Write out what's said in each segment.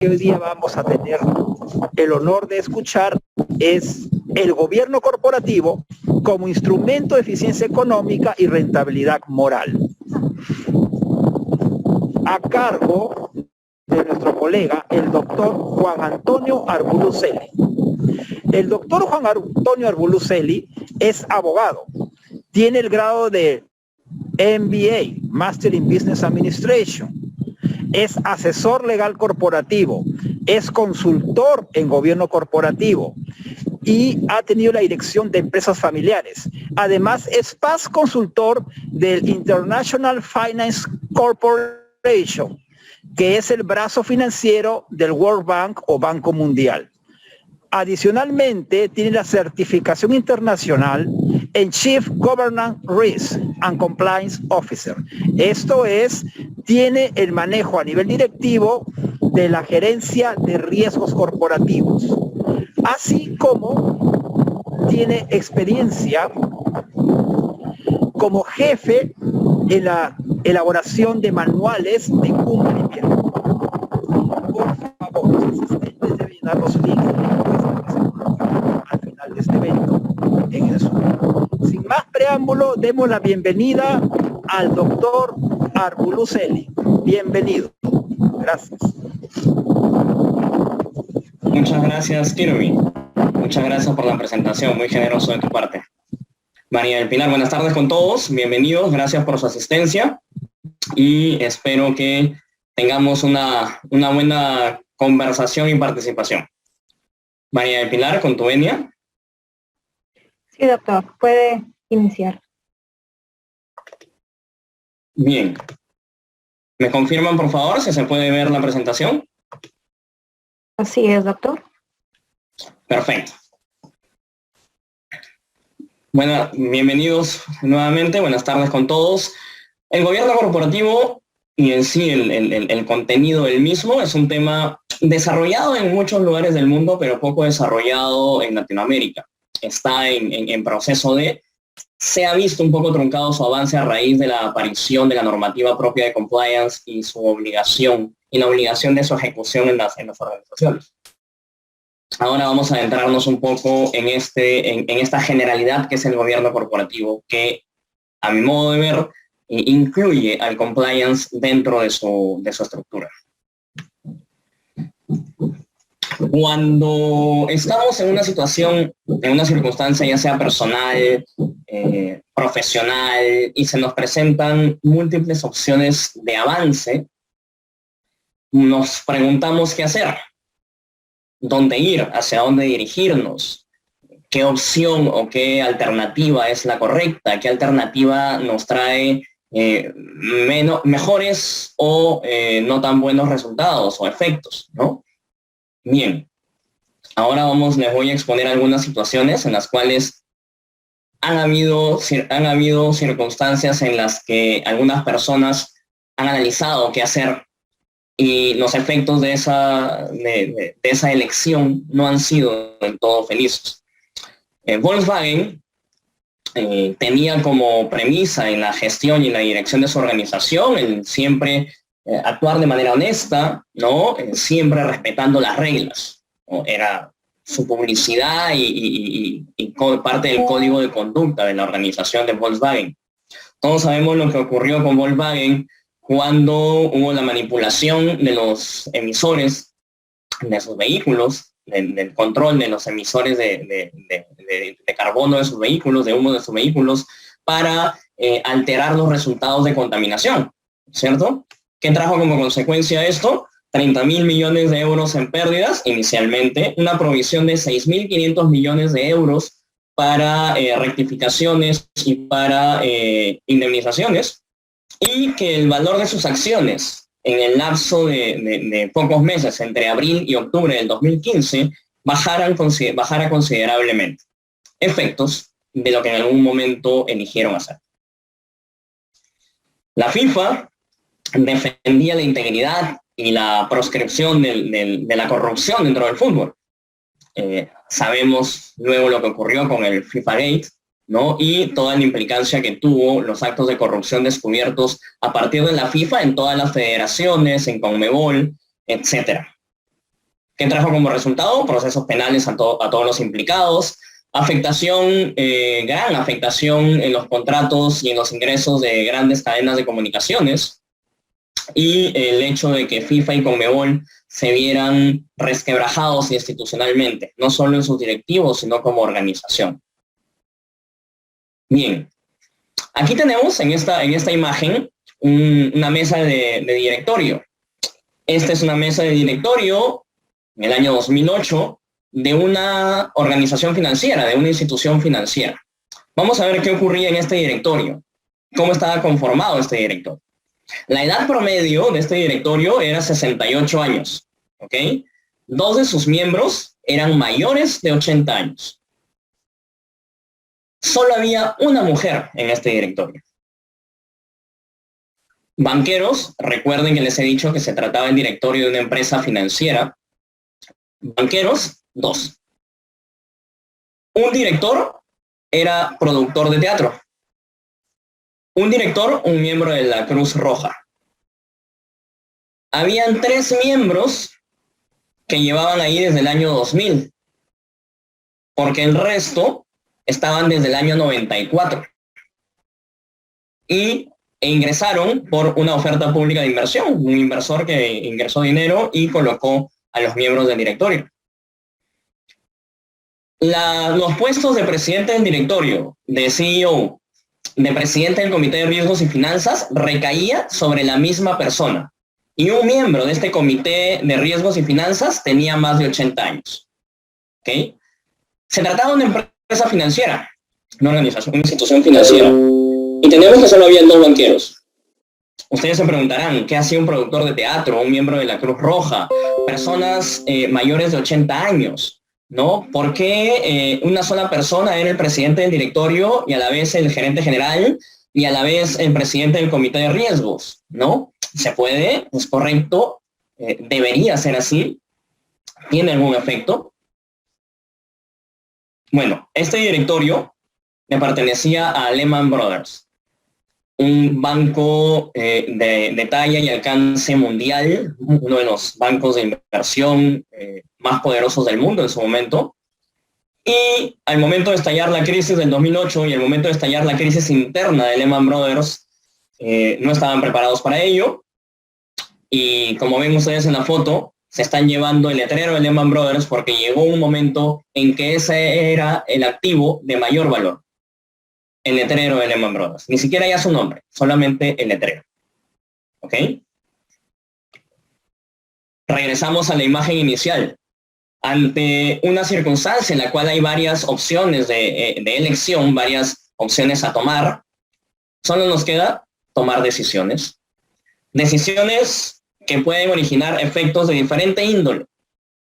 que hoy día vamos a tener el honor de escuchar es el gobierno corporativo como instrumento de eficiencia económica y rentabilidad moral. A cargo de nuestro colega, el doctor Juan Antonio Arbulú-Celi. El doctor Juan Antonio Arbulú-Celi es abogado, tiene el grado de MBA, Master in Business Administration, es asesor legal corporativo, es consultor en gobierno corporativo y ha tenido la dirección de empresas familiares. Además, es past consultor del International Finance Corporation, que es el brazo financiero del World Bank o Banco Mundial. Adicionalmente, tiene la certificación internacional en Chief Governance Risk and Compliance Officer. Esto es, tiene el manejo a nivel directivo de la gerencia de riesgos corporativos, así como tiene experiencia como jefe en la elaboración de manuales de cumplimiento. Por favor, los asistentes deben llenar los links al final de este evento en el Zoom. Sin más preámbulo, demos la bienvenida al doctor Arbulú-Celi. Bienvenido. Gracias. Muchas gracias, Kirby. Muchas gracias por la presentación, muy generoso de tu parte. María del Pilar, buenas tardes con todos, bienvenidos, gracias por su asistencia y espero que tengamos una buena conversación y participación. María del Pilar, con tu venia. Sí, doctor, puede iniciar. Bien. ¿Me confirman, por favor, si se puede ver la presentación? Así es, doctor. Perfecto. Bueno, bienvenidos nuevamente, buenas tardes con todos. El gobierno corporativo y en sí el contenido del mismo es un tema desarrollado en muchos lugares del mundo, pero poco desarrollado en Latinoamérica. Está en proceso de... Se ha visto un poco truncado su avance a raíz de la aparición de la normativa propia de compliance y su obligación, y la obligación de su ejecución en las organizaciones. Ahora vamos a adentrarnos un poco en esta generalidad que es el gobierno corporativo, que a mi modo de ver incluye al compliance dentro de su estructura. Cuando estamos en una situación, en una circunstancia ya sea personal, profesional, y se nos presentan múltiples opciones de avance, nos preguntamos qué hacer, dónde ir, hacia dónde dirigirnos, qué opción o qué alternativa es la correcta, qué alternativa nos trae mejores o no tan buenos resultados o efectos, ¿no? Bien, ahora les voy a exponer algunas situaciones en las cuales han habido circunstancias en las que algunas personas han analizado qué hacer y los efectos de esa elección no han sido del todo felices. Volkswagen tenía como premisa en la gestión y en la dirección de su organización el siempre actuar de manera honesta, ¿no? Siempre respetando las reglas, ¿no? Era su publicidad y parte del código de conducta de la organización de Volkswagen. Todos sabemos lo que ocurrió con Volkswagen cuando hubo la manipulación de los emisores de sus vehículos, del control de los emisores de carbono de sus vehículos, de humo de sus vehículos, para alterar los resultados de contaminación, ¿cierto? ¿Qué trajo como consecuencia esto? 30.000 millones de euros en pérdidas inicialmente, una provisión de 6.500 millones de euros para rectificaciones y para indemnizacionara, y que el valor de sus acciones en el lapso de pocos meses, entre abril y octubre del 2015, bajara considerablemente. Efectos de lo que en algún momento eligieron hacer. La FIFA defendía la integridad y la proscripción de la corrupción dentro del fútbol. Sabemos luego lo que ocurrió con el FIFA Gate, ¿no? Y toda la implicancia que tuvo los actos de corrupción descubiertos a partir de la FIFA en todas las federaciones, en CONMEBOL, etcétera. ¿Qué trajo como resultado? Procesos penales a todos los implicados, afectación, gran afectación en los contratos y en los ingresos de grandes cadenas de comunicaciones, y el hecho de que FIFA y Conmebol se vieran resquebrajados institucionalmente, no solo en sus directivos, sino como organización. Bien, aquí tenemos en esta imagen una mesa de directorio. Esta es una mesa de directorio en el año 2008 de una organización financiera, de una institución financiera. Vamos a ver qué ocurría en este directorio, cómo estaba conformado este directorio. La edad promedio de este directorio era 68 años, ¿ok? 2 de sus miembros eran mayores de 80 años. Solo había una mujer en este directorio. Banqueros, recuerden que les he dicho que se trataba del directorio de una empresa financiera. Banqueros, 2. Un director era productor de teatro. Un director, un miembro de la Cruz Roja. Habían 3 miembros que llevaban ahí desde el año 2000, porque el resto estaban desde el año 94. E ingresaron por una oferta pública de inversión, un inversor que ingresó dinero y colocó a los miembros del directorio. Los puestos de presidente del directorio, de CEO, de presidente del Comité de Riesgos y Finanzas, recaía sobre la misma persona. Y un miembro de este Comité de Riesgos y Finanzas tenía más de 80 años. ¿Okay? Se trataba de una empresa financiera, una organización, una institución financiera. Y tenemos que solo había 2 banqueros. Ustedes se preguntarán, ¿qué hacía un productor de teatro, un miembro de la Cruz Roja, personas mayores de 80 años? ¿No? ¿Por qué una sola persona era el presidente del directorio y a la vez el gerente general y a la vez el presidente del comité de riesgos? ¿No? ¿Se puede? ¿Es correcto? ¿Debería ser así? ¿Tiene algún efecto? Bueno, este directorio le pertenecía a Lehman Brothers, un banco de talla y alcance mundial, uno de los bancos de inversión más poderosos del mundo en su momento. Y al momento de estallar la crisis del 2008 y al momento de estallar la crisis interna de Lehman Brothers, no estaban preparados para ello. Y como ven ustedes en la foto, se están llevando el letrero de Lehman Brothers porque llegó un momento en que ese era el activo de mayor valor. El letrero de Lehman Brothers. Ni siquiera ya su nombre, solamente el letrero. ¿Ok? Regresamos a la imagen inicial. Ante una circunstancia en la cual hay varias opciones de elección, varias opciones a tomar, solo nos queda tomar decisiones. Decisiones que pueden originar efectos de diferente índole,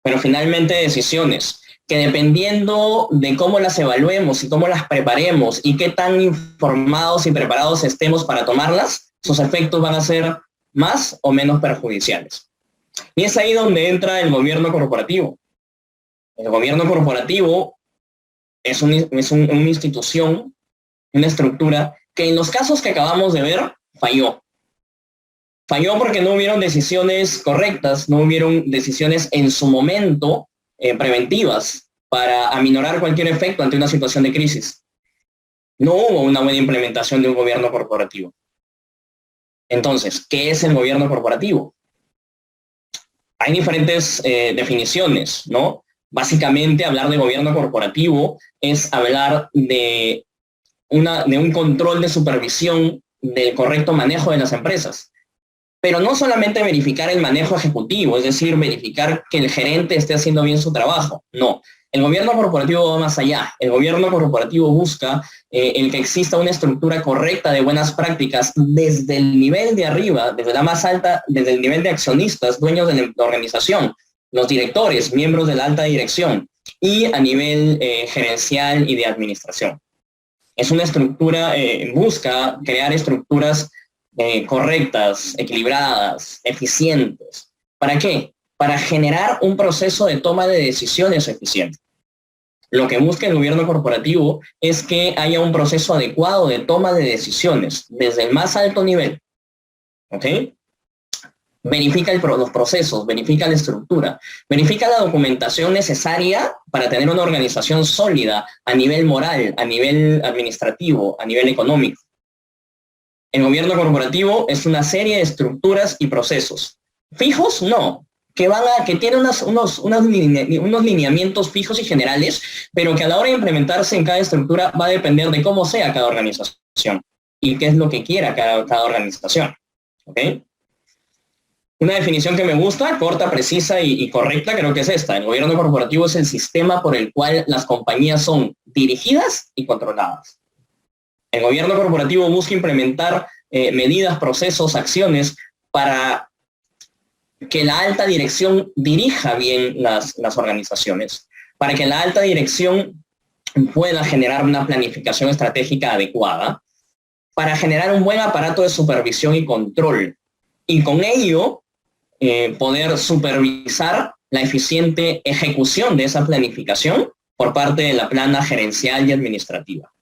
pero finalmente decisiones que dependiendo de cómo las evaluemos y cómo las preparemos y qué tan informados y preparados estemos para tomarlas, sus efectos van a ser más o menos perjudiciales. Y es ahí donde entra el gobierno corporativo. El gobierno corporativo es una institución, una estructura que en los casos que acabamos de ver falló. Falló porque no hubieron decisiones correctas, no hubieron decisiones en su momento preventivas para aminorar cualquier efecto ante una situación de crisis. No hubo una buena implementación de un gobierno corporativo. Entonces, ¿qué es el gobierno corporativo? Hay diferentes definiciones, ¿no? Básicamente, hablar de gobierno corporativo es hablar de un control de supervisión del correcto manejo de las empresas. Pero no solamente verificar el manejo ejecutivo, es decir, verificar que el gerente esté haciendo bien su trabajo. No, el gobierno corporativo va más allá. El gobierno corporativo busca el que exista una estructura correcta de buenas prácticas desde el nivel de arriba, desde la más alta, desde el nivel de accionistas, dueños de la organización, los directores, miembros de la alta dirección y a nivel gerencial y de administración. Es una estructura, busca crear estructuras correctas, equilibradas, eficientes. ¿Para qué? Para generar un proceso de toma de decisiones eficiente. Lo que busca el gobierno corporativo es que haya un proceso adecuado de toma de decisiones desde el más alto nivel. ¿Ok? verifica los procesos, verifica la estructura, verifica la documentación necesaria para tener una organización sólida a nivel moral, a nivel administrativo, a nivel económico. El gobierno corporativo es una serie de estructuras y procesos. Fijos, no, que tienen unos lineamientos fijos y generales, pero que a la hora de implementarse en cada estructura va a depender de cómo sea cada organización y qué es lo que quiera cada organización. ¿Ok? Una definición que me gusta, corta, precisa y correcta, creo que es esta. El gobierno corporativo es el sistema por el cual las compañías son dirigidas y controladas. El gobierno corporativo busca implementar medidas, procesos, acciones para que la alta dirección dirija bien las organizaciones, para que la alta dirección pueda generar una planificación estratégica adecuada, para generar un buen aparato de supervisión y control, y con ello poder supervisar la eficiente ejecución de esa planificación por parte de la plana gerencial y administrativa.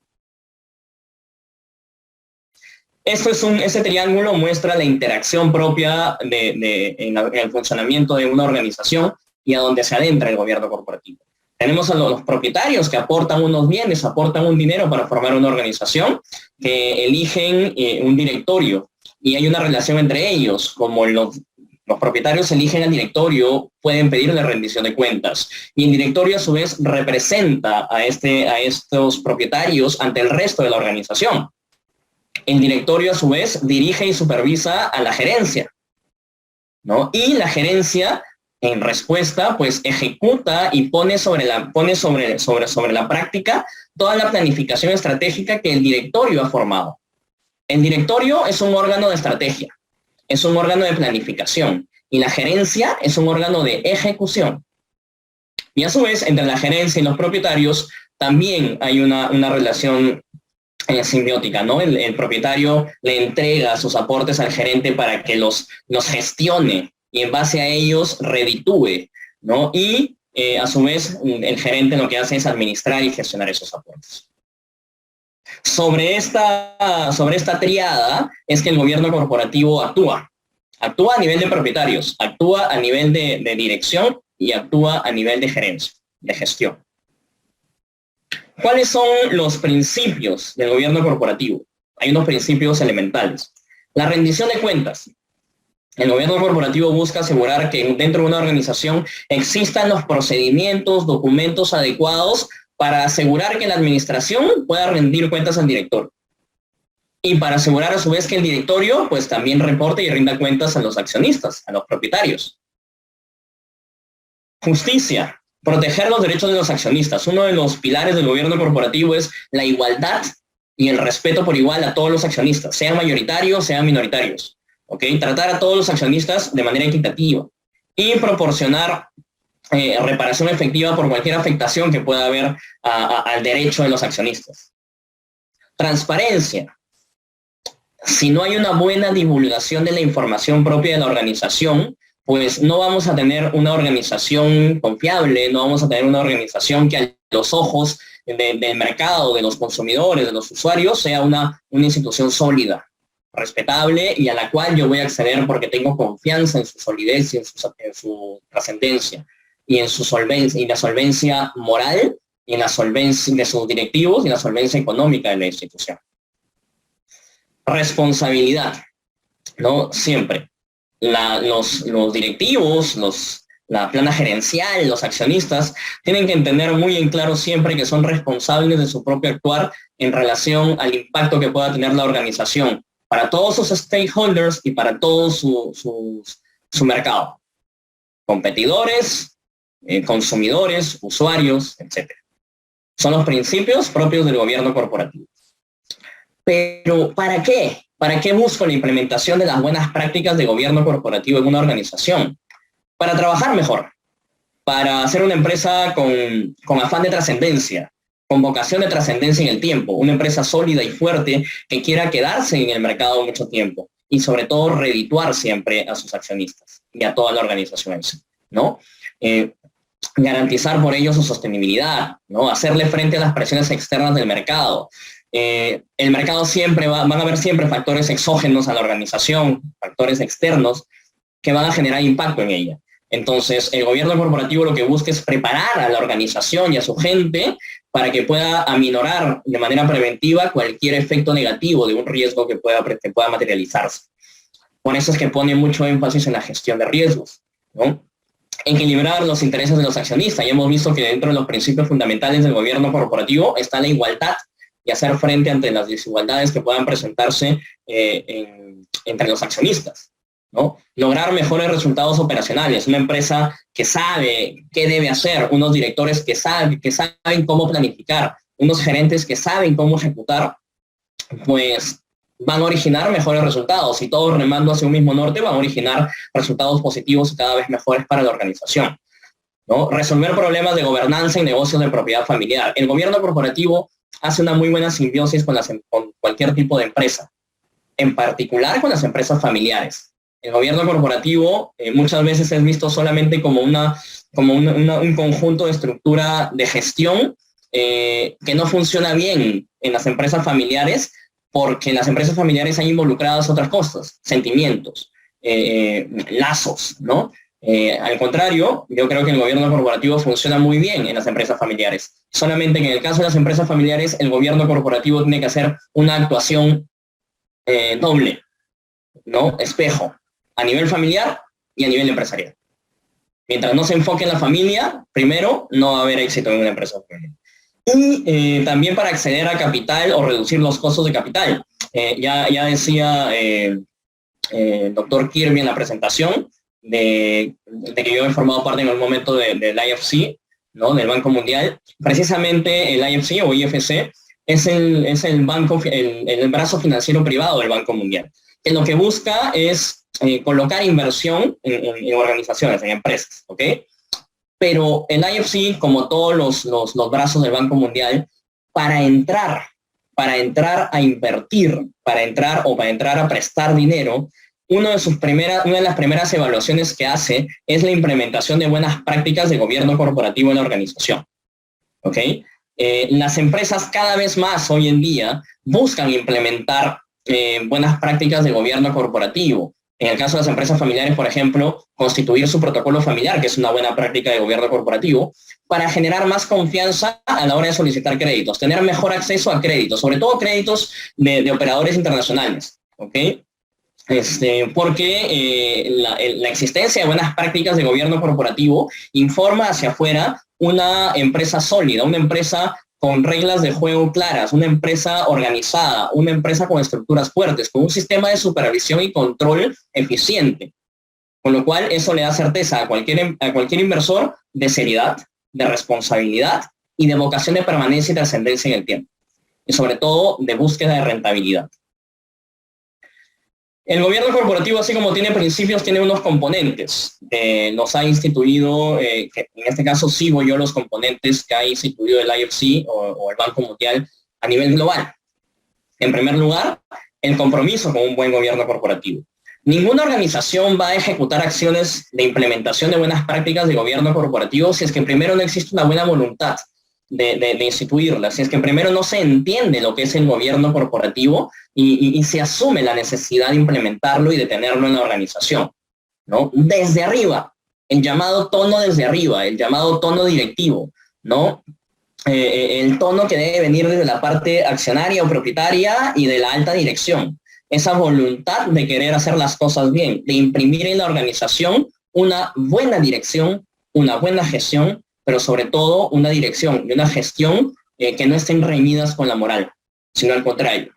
Ese triángulo muestra la interacción propia en el funcionamiento de una organización y a donde se adentra el gobierno corporativo. Tenemos a los propietarios que aportan unos bienes, aportan un dinero para formar una organización, que eligen un directorio y hay una relación entre ellos, como los propietarios eligen al directorio, pueden pedirle rendición de cuentas y el directorio a su vez representa a estos propietarios ante el resto de la organización. El directorio a su vez dirige y supervisa a la gerencia, ¿no? Y la gerencia en respuesta pues ejecuta y pone sobre la práctica toda la planificación estratégica que el directorio ha formado. El directorio es un órgano de estrategia, es un órgano de planificación y la gerencia es un órgano de ejecución. Y a su vez, entre la gerencia y los propietarios también hay una relación simbiótica, ¿no? El propietario le entrega sus aportes al gerente para que los gestione y en base a ellos reditúe, ¿no? Y a su vez el gerente lo que hace es administrar y gestionar esos aportes. Sobre esta triada es que el gobierno corporativo actúa a nivel de propietarios, actúa a nivel de dirección y actúa a nivel de gerencia, de gestión. ¿Cuáles son los principios del gobierno corporativo? Hay unos principios elementales. La rendición de cuentas. El gobierno corporativo busca asegurar que dentro de una organización existan los procedimientos, documentos adecuados para asegurar que la administración pueda rendir cuentas al directorio. Y para asegurar a su vez que el directorio pues también reporte y rinda cuentas a los accionistas, a los propietarios. Justicia. Proteger los derechos de los accionistas. Uno de los pilares del gobierno corporativo es la igualdad y el respeto por igual a todos los accionistas, sean mayoritarios, sean minoritarios. ¿Okay? Tratar a todos los accionistas de manera equitativa y proporcionar reparación efectiva por cualquier afectación que pueda haber al derecho de los accionistas. Transparencia. Si no hay una buena divulgación de la información propia de la organización, pues no vamos a tener una organización confiable, no vamos a tener una organización que a los ojos del mercado, de los consumidores, de los usuarios, sea una institución sólida, respetable y a la cual yo voy a acceder porque tengo confianza en su solidez y en su trascendencia y en su solvencia, y la solvencia moral y en la solvencia de sus directivos y la solvencia económica de la institución. Responsabilidad, ¿no? Siempre. Los directivos, la plana gerencial, los accionistas, tienen que entender muy en claro siempre que son responsables de su propio actuar en relación al impacto que pueda tener la organización para todos sus stakeholders y para todo su mercado. Competidores, consumidores, usuarios, etc. Son los principios propios del gobierno corporativo. Pero, ¿para qué? ¿Para qué busco la implementación de las buenas prácticas de gobierno corporativo en una organización? Para trabajar mejor, para ser una empresa con afán de trascendencia, con vocación de trascendencia en el tiempo, una empresa sólida y fuerte que quiera quedarse en el mercado mucho tiempo y sobre todo redituar siempre a sus accionistas y a toda la organización, ¿no? Garantizar por ello su sostenibilidad, ¿no? Hacerle frente a las presiones externas del mercado. El mercado van a haber siempre factores exógenos a la organización, factores externos, que van a generar impacto en ella. Entonces, el gobierno corporativo lo que busca es preparar a la organización y a su gente para que pueda aminorar de manera preventiva cualquier efecto negativo de un riesgo que pueda materializarse. Por eso es que pone mucho énfasis en la gestión de riesgos, ¿no? Equilibrar los intereses de los accionistas. Ya hemos visto que dentro de los principios fundamentales del gobierno corporativo está la igualdad y hacer frente ante las desigualdades que puedan presentarse entre los accionistas, ¿no? Lograr mejores resultados operacionales, una empresa que sabe qué debe hacer, unos directores que saben cómo planificar, unos gerentes que saben cómo ejecutar, pues van a originar mejores resultados, y todos remando hacia un mismo norte van a originar resultados positivos y cada vez mejores para la organización, ¿no? Resolver problemas de gobernanza y negocios de propiedad familiar. El gobierno corporativo hace una muy buena simbiosis con cualquier tipo de empresa, en particular con las empresas familiares. El gobierno corporativo muchas veces es visto solamente como un conjunto de estructura de gestión que no funciona bien en las empresas familiares, porque en las empresas familiares hay involucradas otras cosas, sentimientos, lazos, ¿no? Al contrario, yo creo que el gobierno corporativo funciona muy bien en las empresas familiares. Solamente que en el caso de las empresas familiares, el gobierno corporativo tiene que hacer una actuación doble, ¿no? Espejo, a nivel familiar y a nivel empresarial. Mientras no se enfoque en la familia, primero, no va a haber éxito en una empresa familiar. Y también para acceder a capital o reducir los costos de capital. Ya decía el doctor Kirby en la presentación de que yo he formado parte en algún momento del IFC, ¿no? Del Banco Mundial. Precisamente el IFC o IFC es el brazo financiero privado del Banco Mundial, que lo que busca es colocar inversión en organizaciones, en empresas, ¿ok? Pero el IFC, como todos los brazos del Banco Mundial, para entrar a invertir, para entrar a prestar dinero, una de las primeras evaluaciones que hace es la implementación de buenas prácticas de gobierno corporativo en la organización, ¿ok? Las empresas cada vez más hoy en día buscan implementar buenas prácticas de gobierno corporativo. En el caso de las empresas familiares, por ejemplo, constituir su protocolo familiar, que es una buena práctica de gobierno corporativo, para generar más confianza a la hora de solicitar créditos, tener mejor acceso a créditos, sobre todo créditos de operadores internacionales, ¿ok? Porque la existencia de buenas prácticas de gobierno corporativo informa hacia afuera una empresa sólida, una empresa con reglas de juego claras, una empresa organizada, una empresa con estructuras fuertes, con un sistema de supervisión y control eficiente. Con lo cual, eso le da certeza a cualquier inversor de seriedad, de responsabilidad y de vocación de permanencia y trascendencia en el tiempo. Y sobre todo, de búsqueda de rentabilidad. El gobierno corporativo, así como tiene principios, tiene unos componentes. Nos ha instituido, que en este caso sigo yo los componentes que ha instituido el IFC o el Banco Mundial a nivel global. En primer lugar, el compromiso con un buen gobierno corporativo. Ninguna organización va a ejecutar acciones de implementación de buenas prácticas de gobierno corporativo si es que primero no existe una buena voluntad de instituirlas, si es que primero no se entiende lo que es el gobierno corporativo y se asume la necesidad de implementarlo y de tenerlo en la organización, ¿no? Desde arriba, el llamado tono desde arriba, el llamado tono directivo, ¿no? El tono que debe venir desde la parte accionaria o propietaria y de la alta dirección. Esa voluntad de querer hacer las cosas bien, de imprimir en la organización una buena dirección, una buena gestión, pero sobre todo una dirección y una gestión que no estén reñidas con la moral, sino al contrario.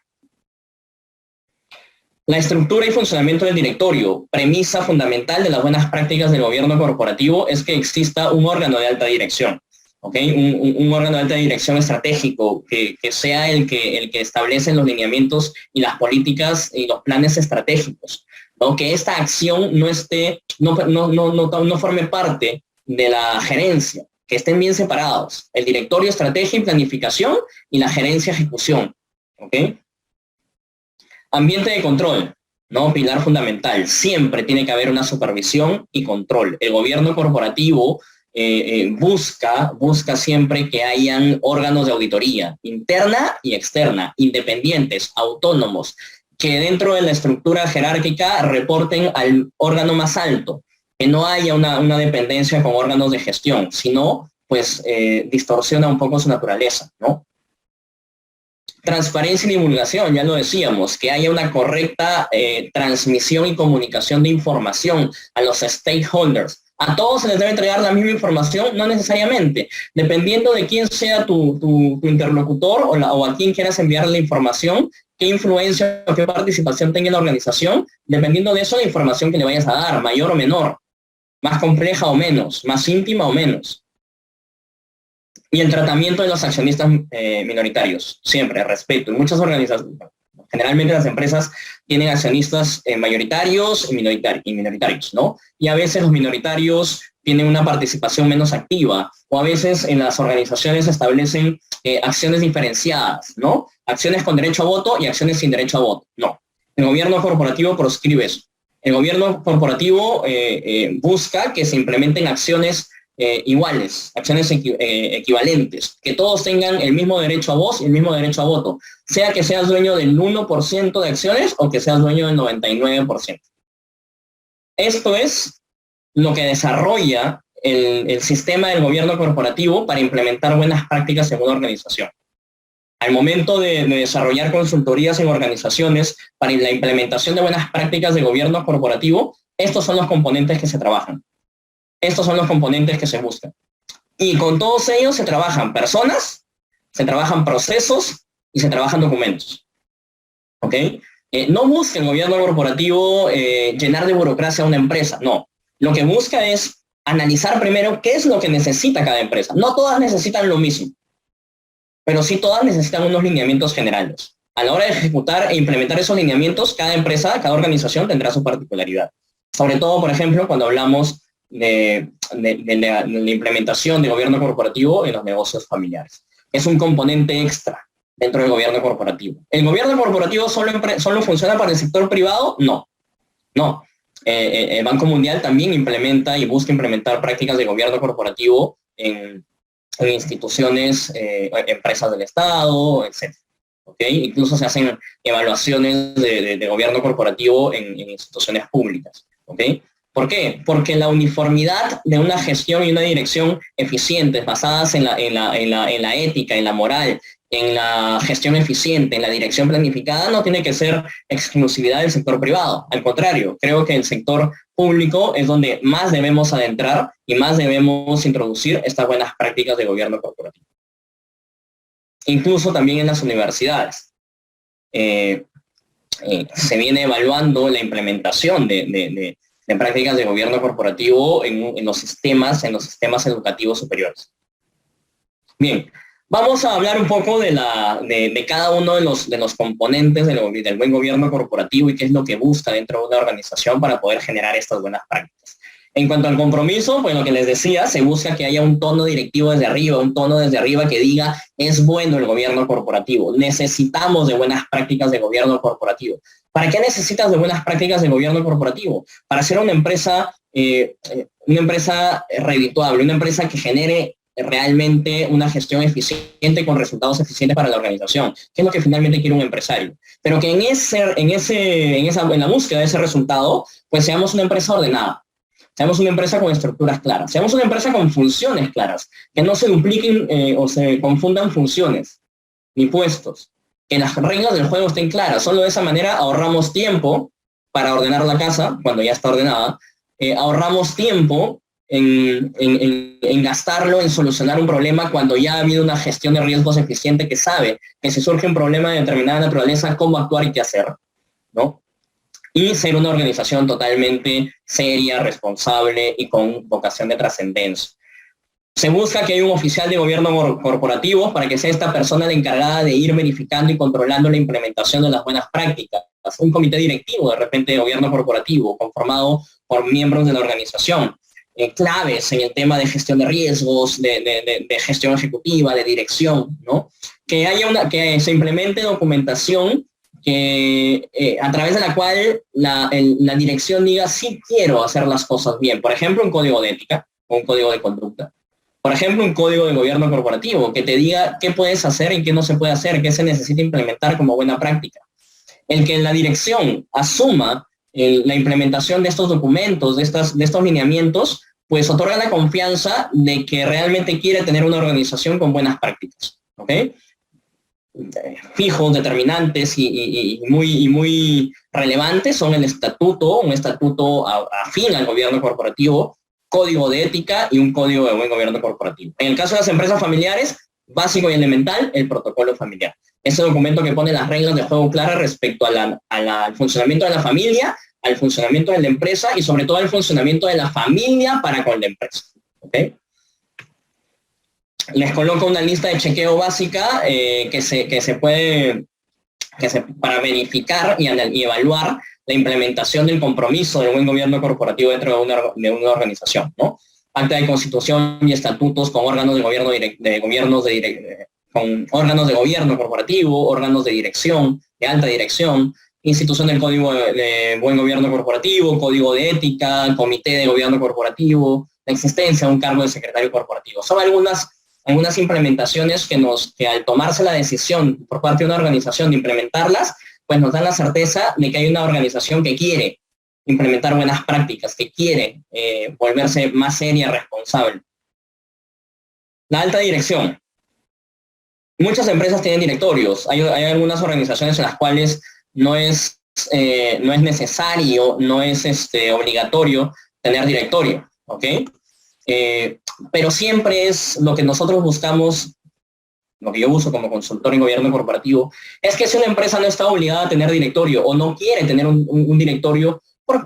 La estructura y funcionamiento del directorio, premisa fundamental de las buenas prácticas del gobierno corporativo, es que exista un órgano de alta dirección, ¿ok? Un órgano de alta dirección estratégico que sea el que establece los lineamientos y las políticas y los planes estratégicos, ¿no? Que esta acción no forme parte de la gerencia, que estén bien separados, el directorio, estrategia y planificación y la gerencia, ejecución, ¿ok? Ambiente de control, ¿no? Pilar fundamental. Siempre tiene que haber una supervisión y control. El gobierno corporativo busca siempre que hayan órganos de auditoría interna y externa, independientes, autónomos, que dentro de la estructura jerárquica reporten al órgano más alto, que no haya una dependencia con órganos de gestión, sino pues distorsiona un poco su naturaleza, ¿no? Transparencia y divulgación, ya lo decíamos, que haya una correcta transmisión y comunicación de información a los stakeholders. ¿A todos se les debe entregar la misma información? No necesariamente. Dependiendo de quién sea tu interlocutor o a quién quieras enviar la información, qué influencia o qué participación tenga en la organización, dependiendo de eso la información que le vayas a dar, mayor o menor, más compleja o menos, más íntima o menos. Y el tratamiento de los accionistas minoritarios, siempre, respeto. En muchas organizaciones, generalmente las empresas tienen accionistas mayoritarios y minoritarios, ¿no? Y a veces los minoritarios tienen una participación menos activa, o a veces en las organizaciones se establecen acciones diferenciadas, ¿no? Acciones con derecho a voto y acciones sin derecho a voto. No. El gobierno corporativo proscribe eso. El gobierno corporativo busca que se implementen acciones iguales, acciones equivalentes, que todos tengan el mismo derecho a voz y el mismo derecho a voto, sea que seas dueño del 1% de acciones o que seas dueño del 99%. Esto es lo que desarrolla el sistema del gobierno corporativo para implementar buenas prácticas en una organización. Al momento de desarrollar consultorías en organizaciones para la implementación de buenas prácticas de gobierno corporativo, estos son los componentes que se trabajan. Estos son los componentes que se buscan. Y con todos ellos se trabajan personas, se trabajan procesos y se trabajan documentos. ¿Ok? No busca el gobierno corporativo llenar de burocracia a una empresa, no. Lo que busca es analizar primero qué es lo que necesita cada empresa. No todas necesitan lo mismo, pero sí todas necesitan unos lineamientos generales. A la hora de ejecutar e implementar esos lineamientos, cada empresa, cada organización tendrá su particularidad. Sobre todo, por ejemplo, cuando hablamos de la implementación de gobierno corporativo en los negocios familiares. Es un componente extra dentro del gobierno corporativo. ¿El gobierno corporativo solo funciona para el sector privado? No. No. El Banco Mundial también implementa y busca implementar prácticas de gobierno corporativo en instituciones, empresas del Estado, etc. ¿Okay? Incluso se hacen evaluaciones de gobierno corporativo en instituciones públicas. ¿Okay? ¿Por qué? Porque la uniformidad de una gestión y una dirección eficientes, basadas en la ética, en la moral, en la gestión eficiente, en la dirección planificada, no tiene que ser exclusividad del sector privado. Al contrario, creo que el sector público es donde más debemos adentrar y más debemos introducir estas buenas prácticas de gobierno corporativo. Incluso también en las universidades. Se viene evaluando la implementación de prácticas de gobierno corporativo en los sistemas educativos superiores. Bien, vamos a hablar un poco de cada uno de los componentes del buen gobierno corporativo y qué es lo que busca dentro de una organización para poder generar estas buenas prácticas. En cuanto al compromiso, pues lo que les decía, se busca que haya un tono directivo desde arriba, un tono desde arriba que diga, es bueno el gobierno corporativo, necesitamos de buenas prácticas de gobierno corporativo. ¿Para qué necesitas de buenas prácticas de gobierno corporativo? Para ser una empresa redituable, una empresa que genere realmente una gestión eficiente con resultados eficientes para la organización, que es lo que finalmente quiere un empresario. Pero que en la búsqueda de ese resultado, pues seamos una empresa ordenada. Seamos una empresa con estructuras claras. Seamos una empresa con funciones claras. Que no se dupliquen o se confundan funciones ni puestos. Que las reglas del juego estén claras. Solo de esa manera ahorramos tiempo para ordenar la casa cuando ya está ordenada. Ahorramos tiempo en gastarlo en solucionar un problema cuando ya ha habido una gestión de riesgos eficiente que sabe que si surge un problema de determinada naturaleza, cómo actuar y qué hacer, ¿no? Y ser una organización totalmente seria, responsable y con vocación de trascendencia. Se busca que haya un oficial de gobierno corporativo para que sea esta persona la encargada de ir verificando y controlando la implementación de las buenas prácticas. Un comité directivo, de repente, de gobierno corporativo, conformado por miembros de la organización. Claves en el tema de gestión de riesgos, de gestión ejecutiva, de dirección, ¿no? Que se implemente documentación a través de la cual la dirección diga sí quiero hacer las cosas bien. Por ejemplo, un código de ética o un código de conducta. Por ejemplo, un código de gobierno corporativo que te diga qué puedes hacer y qué no se puede hacer, qué se necesita implementar como buena práctica. El que la dirección asuma la implementación de estos documentos, de estos lineamientos, pues otorga la confianza de que realmente quiere tener una organización con buenas prácticas, ¿ok? Fijos, determinantes y muy relevantes son el estatuto, un estatuto afín al gobierno corporativo, código de ética y un código de buen gobierno corporativo. En el caso de las empresas familiares, básico y elemental, el protocolo familiar. Ese documento que pone las reglas de juego claras respecto al funcionamiento de la familia, al funcionamiento de la empresa y sobre todo al funcionamiento de la familia para con la empresa. ¿Okay? Les coloco una lista de chequeo básica para verificar y evaluar la implementación del compromiso del buen gobierno corporativo dentro de una organización, ¿no? Acta de constitución y estatutos con órganos de gobierno con órganos de gobierno corporativo, órganos de dirección, de alta dirección, institución del código de buen gobierno corporativo, código de ética, comité de gobierno corporativo, la existencia de un cargo de secretario corporativo. Son algunas implementaciones que al tomarse la decisión por parte de una organización de implementarlas, pues nos dan la certeza de que hay una organización que quiere implementar buenas prácticas, que quiere volverse más seria, responsable. La alta dirección. Muchas empresas tienen directorios. Hay algunas organizaciones en las cuales no es necesario, no es obligatorio tener directorio, ¿ok? Pero siempre es lo que nosotros buscamos, lo que yo uso como consultor en gobierno corporativo, es que si una empresa no está obligada a tener directorio o no quiere tener un directorio,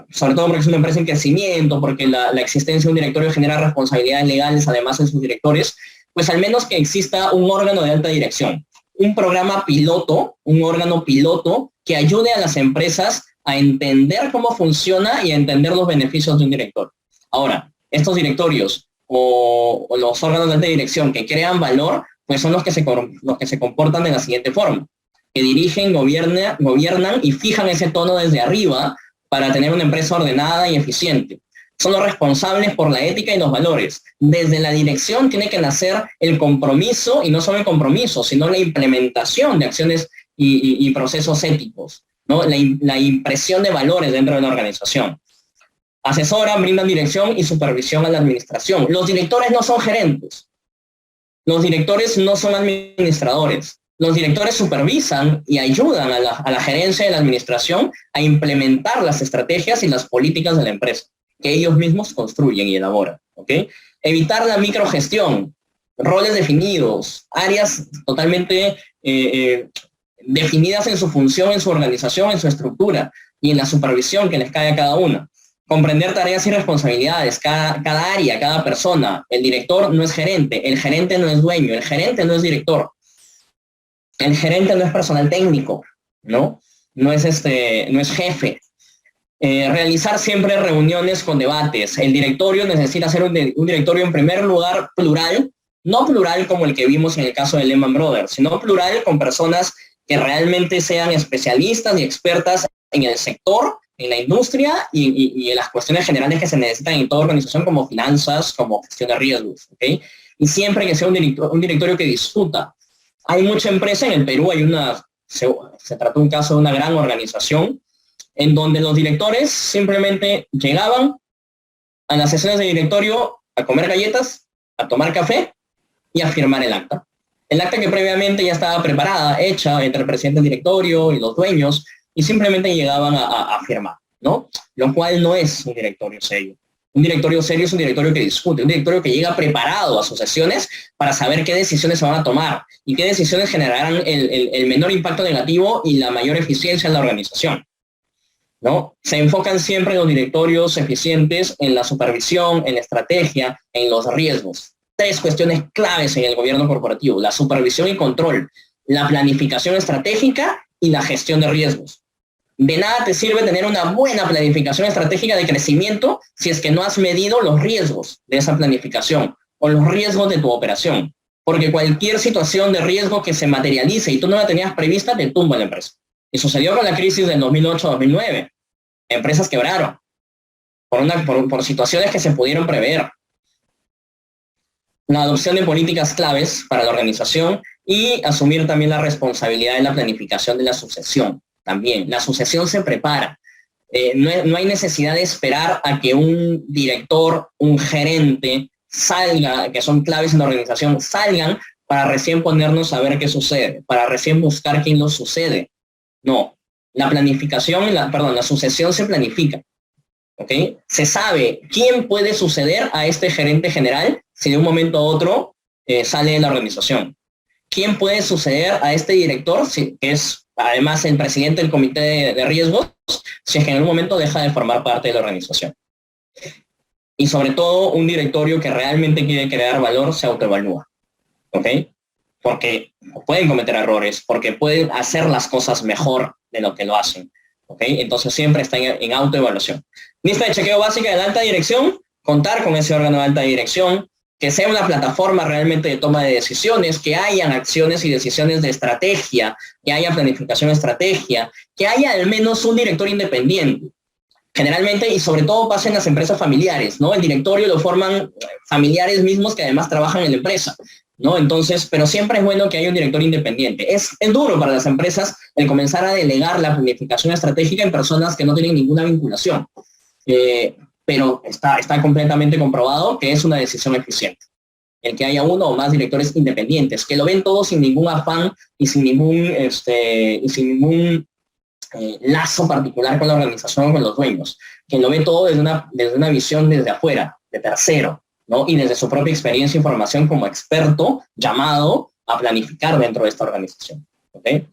sobre todo porque es una empresa en crecimiento, porque la existencia de un directorio genera responsabilidades legales además en sus directores, pues al menos que exista un órgano de alta dirección, un programa piloto, un órgano piloto que ayude a las empresas a entender cómo funciona y a entender los beneficios de un directorio. Ahora, estos directorios o los órganos de alta dirección que crean valor, pues son los que se comportan de la siguiente forma, que dirigen, gobiernan y fijan ese tono desde arriba para tener una empresa ordenada y eficiente. Son los responsables por la ética y los valores. Desde la dirección tiene que nacer el compromiso, y no solo el compromiso, sino la implementación de acciones y procesos éticos, ¿no? La impresión de valores dentro de la organización. Asesoran, brindan dirección y supervisión a la administración. Los directores no son gerentes. Los directores no son administradores. Los directores supervisan y ayudan a la gerencia de la administración a implementar las estrategias y las políticas de la empresa, que ellos mismos construyen y elaboran, ¿ok? Evitar la microgestión, roles definidos, áreas totalmente definidas en su función, en su organización, en su estructura y en la supervisión que les cae a cada una. Comprender tareas y responsabilidades, cada área, cada persona. El director no es gerente, el gerente no es dueño, el gerente no es director. El gerente no es personal técnico, ¿no? No es jefe. Realizar siempre reuniones con debates. El directorio necesita ser un directorio en primer lugar plural, no plural como el que vimos en el caso de Lehman Brothers, sino plural con personas que realmente sean especialistas y expertas en el sector, en la industria y en las cuestiones generales que se necesitan en toda organización como finanzas, como gestión de riesgos, ¿ok? Y siempre que sea un directorio que discuta. Hay mucha empresa en el Perú, se trató un caso de una gran organización en donde los directores simplemente llegaban a las sesiones de directorio a comer galletas, a tomar café y a firmar el acta. El acta que previamente ya estaba preparada, hecha entre el presidente del directorio y los dueños, y simplemente llegaban a firmar, ¿no? Lo cual no es un directorio serio. Un directorio serio es un directorio que discute, un directorio que llega preparado a sus sesiones para saber qué decisiones se van a tomar y qué decisiones generarán el menor impacto negativo y la mayor eficiencia en la organización, ¿no? Se enfocan siempre los directorios eficientes en la supervisión, en la estrategia, en los riesgos. 3 cuestiones claves en el gobierno corporativo: la supervisión y control, la planificación estratégica y la gestión de riesgos. De nada te sirve tener una buena planificación estratégica de crecimiento si es que no has medido los riesgos de esa planificación o los riesgos de tu operación. Porque cualquier situación de riesgo que se materialice y tú no la tenías prevista, te tumba la empresa. Y sucedió con la crisis del 2008-2009. Empresas quebraron por situaciones que se pudieron prever. La adopción de políticas claves para la organización y asumir también la responsabilidad de la planificación de la sucesión. también. La sucesión se prepara. No hay necesidad de esperar a que un director, un gerente salga, que son claves en la organización, salgan para recién ponernos a ver qué sucede, para recién buscar quién lo sucede. No, la planificación, la sucesión se planifica. ¿Ok? Se sabe quién puede suceder a este gerente general si de un momento a otro sale de la organización. ¿Quién puede suceder a este director, que es además el presidente del comité de riesgos, si es que en algún momento deja de formar parte de la organización? Y sobre todo, un directorio que realmente quiere crear valor se autoevalúa. ¿Ok? Porque pueden cometer errores, porque pueden hacer las cosas mejor de lo que lo hacen. ¿Ok? Entonces siempre está en autoevaluación. Lista de chequeo básica de la alta dirección, contar con ese órgano de alta dirección, que sea una plataforma realmente de toma de decisiones, que hayan acciones y decisiones de estrategia, que haya planificación de estrategia, que haya al menos un director independiente. Generalmente, y sobre todo pasa en las empresas familiares, ¿no? El directorio lo forman familiares mismos que además trabajan en la empresa, ¿no? Entonces, pero siempre es bueno que haya un director independiente. Es duro para las empresas el comenzar a delegar la planificación estratégica en personas que no tienen ninguna vinculación. Pero está completamente comprobado que es una decisión eficiente. El que haya uno o más directores independientes, que lo ven todo sin ningún afán y sin ningún lazo particular con la organización o con los dueños, que lo ve todo desde una visión desde afuera, de tercero, ¿no? Y desde su propia experiencia e información como experto llamado a planificar dentro de esta organización. ¿Okay?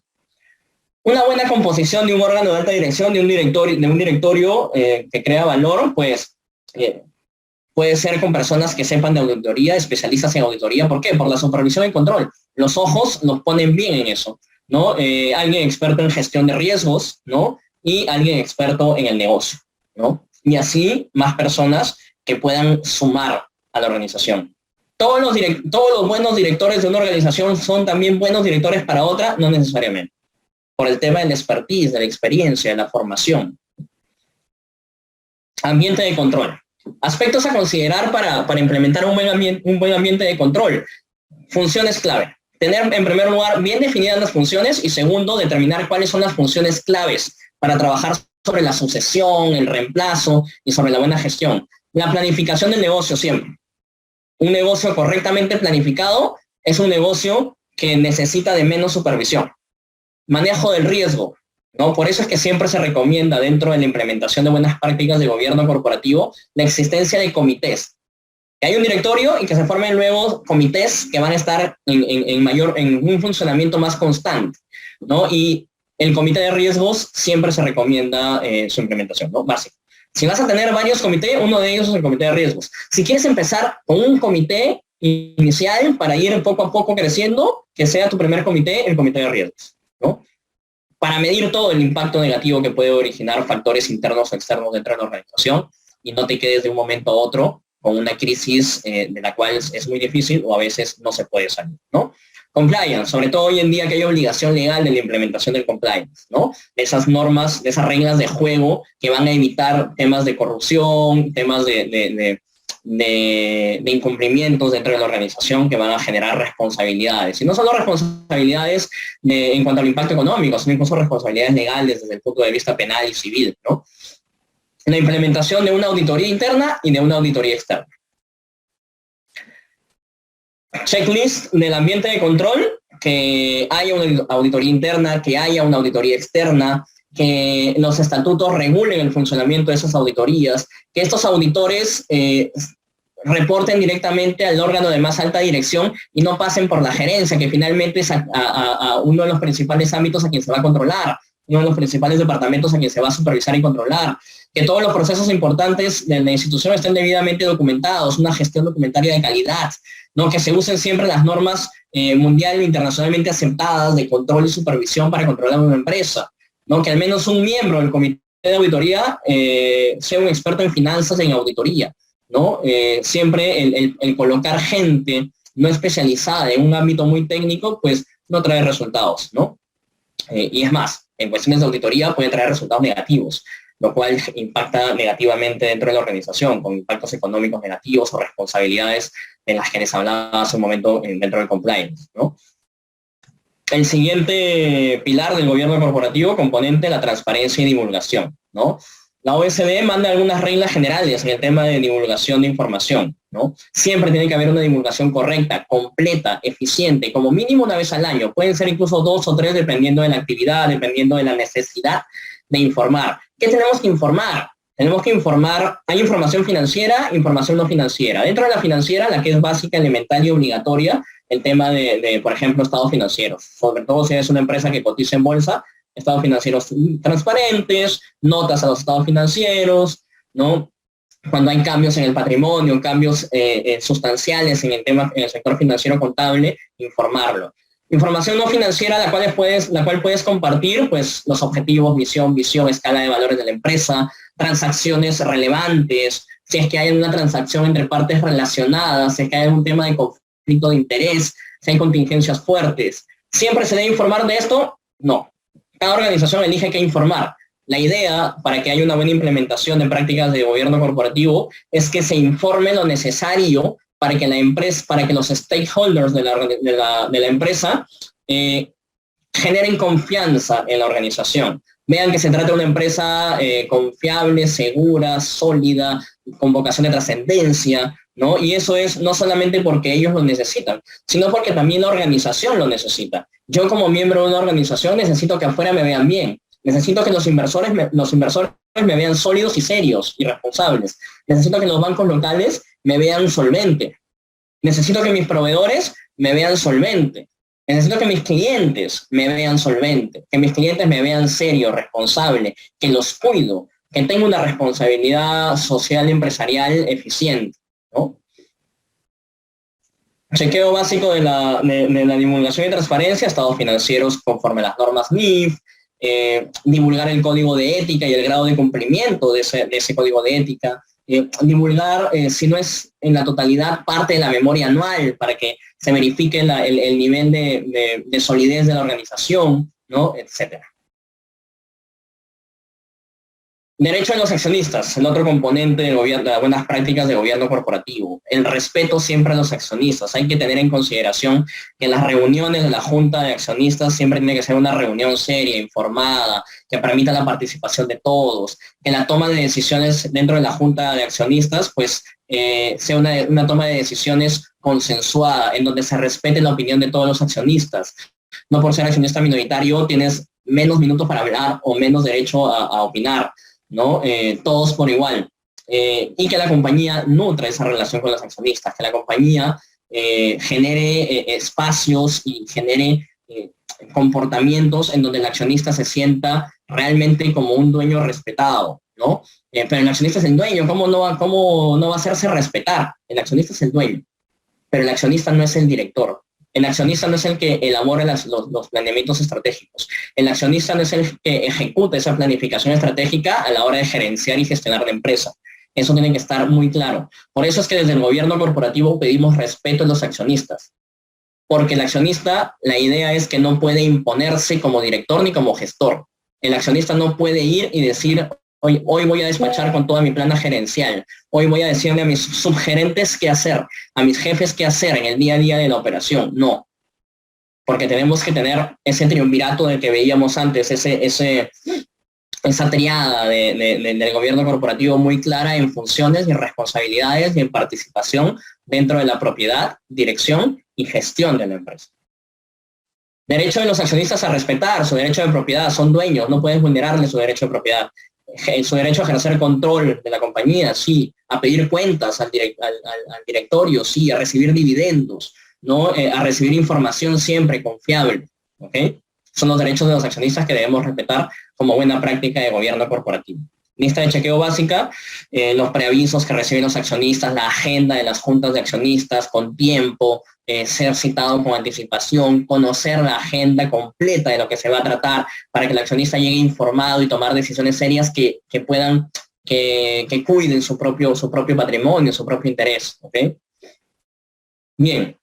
Una buena composición de un órgano de alta dirección, de un directorio que crea valor, pues puede ser con personas que sepan de auditoría, especialistas en auditoría. ¿Por qué? Por la supervisión y control. Los ojos los ponen bien en eso, ¿no? Alguien experto en gestión de riesgos, ¿no? Y alguien experto en el negocio, ¿no? Y así más personas que puedan sumar a la organización. Todos los buenos directores de una organización son también buenos directores para otra, no necesariamente. Por el tema del expertise, de la experiencia, de la formación. Ambiente de control. Aspectos a considerar para implementar un buen ambiente de control. Funciones clave. Tener, en primer lugar, bien definidas las funciones y segundo, determinar cuáles son las funciones claves para trabajar sobre la sucesión, el reemplazo y sobre la buena gestión. La planificación del negocio siempre. Un negocio correctamente planificado es un negocio que necesita de menos supervisión. Manejo del riesgo, ¿no? Por eso es que siempre se recomienda dentro de la implementación de buenas prácticas de gobierno corporativo la existencia de comités. Que hay un directorio y que se formen luego comités que van a estar en un funcionamiento más constante, ¿no? Y el comité de riesgos siempre se recomienda su implementación, ¿no? Básico. Si vas a tener varios comités, uno de ellos es el comité de riesgos. Si quieres empezar con un comité inicial para ir poco a poco creciendo, que sea tu primer comité, el comité de riesgos, ¿no? Para medir todo el impacto negativo que puede originar factores internos o externos dentro de la organización y no te quedes de un momento a otro con una crisis de la cual es muy difícil o a veces no se puede salir, ¿no? Compliance, sobre todo hoy en día que hay obligación legal de la implementación del compliance, ¿no? De esas normas, de esas reglas de juego que van a evitar temas de corrupción, temas de incumplimientos dentro de la organización que van a generar responsabilidades. Y no solo responsabilidades en cuanto al impacto económico, sino incluso responsabilidades legales desde el punto de vista penal y civil, ¿no? La implementación de una auditoría interna y de una auditoría externa. Checklist del ambiente de control, que haya una auditoría interna, que haya una auditoría externa, que los estatutos regulen el funcionamiento de esas auditorías, que estos auditores reporten directamente al órgano de más alta dirección y no pasen por la gerencia, que finalmente es a uno de los principales ámbitos a quien se va a controlar, uno de los principales departamentos a quien se va a supervisar y controlar, que todos los procesos importantes de la institución estén debidamente documentados, una gestión documentaria de calidad, ¿no? Que se usen siempre las normas mundial e internacionalmente aceptadas de control y supervisión para controlar una empresa, ¿no? Que al menos un miembro del comité de auditoría sea un experto en finanzas y en auditoría, ¿no? Siempre el colocar gente no especializada en un ámbito muy técnico, pues no trae resultados, ¿no? Y es más, en cuestiones de auditoría puede traer resultados negativos, lo cual impacta negativamente dentro de la organización, con impactos económicos negativos o responsabilidades de las que les hablaba hace un momento dentro del compliance, ¿no? el siguiente pilar del gobierno corporativo, componente, la transparencia y divulgación, ¿no? La OSD manda algunas reglas generales en el tema de divulgación de información, ¿no? Siempre tiene que haber una divulgación correcta, completa, eficiente, como mínimo una vez al año. Pueden ser incluso 2 o 3 dependiendo de la actividad, dependiendo de la necesidad de informar. ¿Qué tenemos que informar? Tenemos que informar, hay información financiera, información no financiera. Dentro de la financiera, la que es básica, elemental y obligatoria, el tema de, por ejemplo, estados financieros. Sobre todo si es una empresa que cotiza en bolsa, estados financieros transparentes, notas a los estados financieros, ¿no? Cuando hay cambios en el patrimonio, cambios sustanciales en el sector financiero contable, informarlo. Información no financiera, la cual puedes compartir, pues los objetivos, visión, escala de valores de la empresa, transacciones relevantes, si es que hay una transacción entre partes relacionadas, si es que hay un tema de conflicto de interés, si hay contingencias fuertes. ¿Siempre se debe informar de esto? No. Cada organización elige qué informar. La idea para que haya una buena implementación de prácticas de gobierno corporativo es que se informe lo necesario para que la empresa, para que los stakeholders de la empresa generen confianza en la organización. Vean que se trata de una empresa confiable, segura, sólida, con vocación de trascendencia, ¿no? Y eso es no solamente porque ellos lo necesitan, sino porque también la organización lo necesita. Yo como miembro de una organización necesito que afuera me vean bien. Necesito que los inversores me vean sólidos y serios y responsables. Necesito que los bancos locales me vean solvente. Necesito que mis proveedores me vean solvente. Necesito que mis clientes me vean solvente, que mis clientes me vean serio, responsable, que los cuido, que tengo una responsabilidad social y empresarial eficiente, ¿no? Chequeo básico de la divulgación y transparencia, estados financieros conforme a las normas NIF, divulgar el código de ética y el grado de cumplimiento de ese código de ética, divulgar, si no es en la totalidad, parte de la memoria anual para que se verifique el nivel de solidez de la organización, ¿no? Etcétera. Derecho de los accionistas, el otro componente del gobierno, de las buenas prácticas de gobierno corporativo. El respeto siempre a los accionistas. Hay que tener en consideración que las reuniones de la junta de accionistas siempre tiene que ser una reunión seria, informada, que permita la participación de todos, que la toma de decisiones dentro de la junta de accionistas, pues, sea una toma de decisiones consensuada, en donde se respete la opinión de todos los accionistas. No por ser accionista minoritario tienes menos minutos para hablar o menos derecho a opinar, ¿no? Todos por igual. Y que la compañía nutra esa relación con los accionistas, que la compañía genere espacios y genere comportamientos en donde el accionista se sienta realmente como un dueño respetado, ¿no? Pero el accionista es el dueño, ¿cómo no va a hacerse respetar? El accionista es el dueño, pero el accionista no es el director. El accionista no es el que elabora los planeamientos estratégicos. El accionista no es el que ejecuta esa planificación estratégica a la hora de gerenciar y gestionar la empresa. Eso tiene que estar muy claro. Por eso es que desde el gobierno corporativo pedimos respeto a los accionistas. Porque el accionista, la idea es que no puede imponerse como director ni como gestor. El accionista no puede ir y decir, hoy voy a despachar con toda mi plana gerencial. Hoy voy a decirle a mis subgerentes qué hacer, a mis jefes qué hacer en el día a día de la operación. No. Porque tenemos que tener ese triunvirato del que veíamos antes, esa triada del gobierno corporativo muy clara en funciones y en responsabilidades y en participación dentro de la propiedad, dirección y gestión de la empresa. Derecho de los accionistas a respetar su derecho de propiedad, son dueños, no puedes vulnerarle su derecho de propiedad. Su derecho a ejercer control de la compañía, sí, a pedir cuentas al directorio, sí, a recibir dividendos, ¿no? A recibir información siempre confiable, ¿ok? Son los derechos de los accionistas que debemos respetar como buena práctica de gobierno corporativo. Lista de chequeo básica, los preavisos que reciben los accionistas, la agenda de las juntas de accionistas con tiempo, ser citado con anticipación, conocer la agenda completa de lo que se va a tratar para que el accionista llegue informado y tomar decisiones serias que cuiden su propio patrimonio, su propio interés, ¿ok? Bien,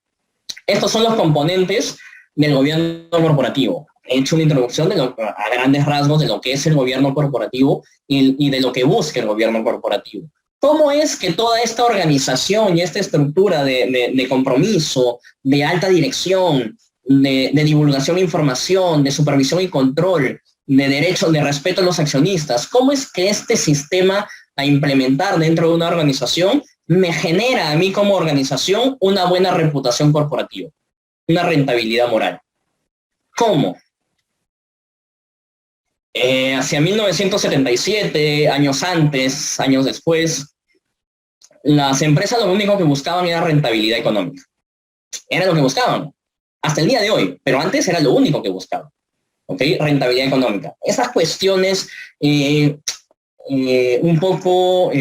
estos son los componentes del gobierno corporativo. He hecho una introducción a grandes rasgos de lo que es el gobierno corporativo y de lo que busca el gobierno corporativo. ¿Cómo es que toda esta organización y esta estructura de compromiso, de alta dirección, de divulgación de información, de supervisión y control, de derechos, de respeto a los accionistas. ¿Cómo es que este sistema a implementar dentro de una organización me genera a mí como organización una buena reputación corporativa, una rentabilidad moral? ¿Cómo? Hacia 1977, años antes, años después, las empresas lo único que buscaban era rentabilidad económica. Era lo que buscaban, hasta el día de hoy, pero antes era lo único que buscaban. ¿Ok? Rentabilidad económica. Esas cuestiones un poco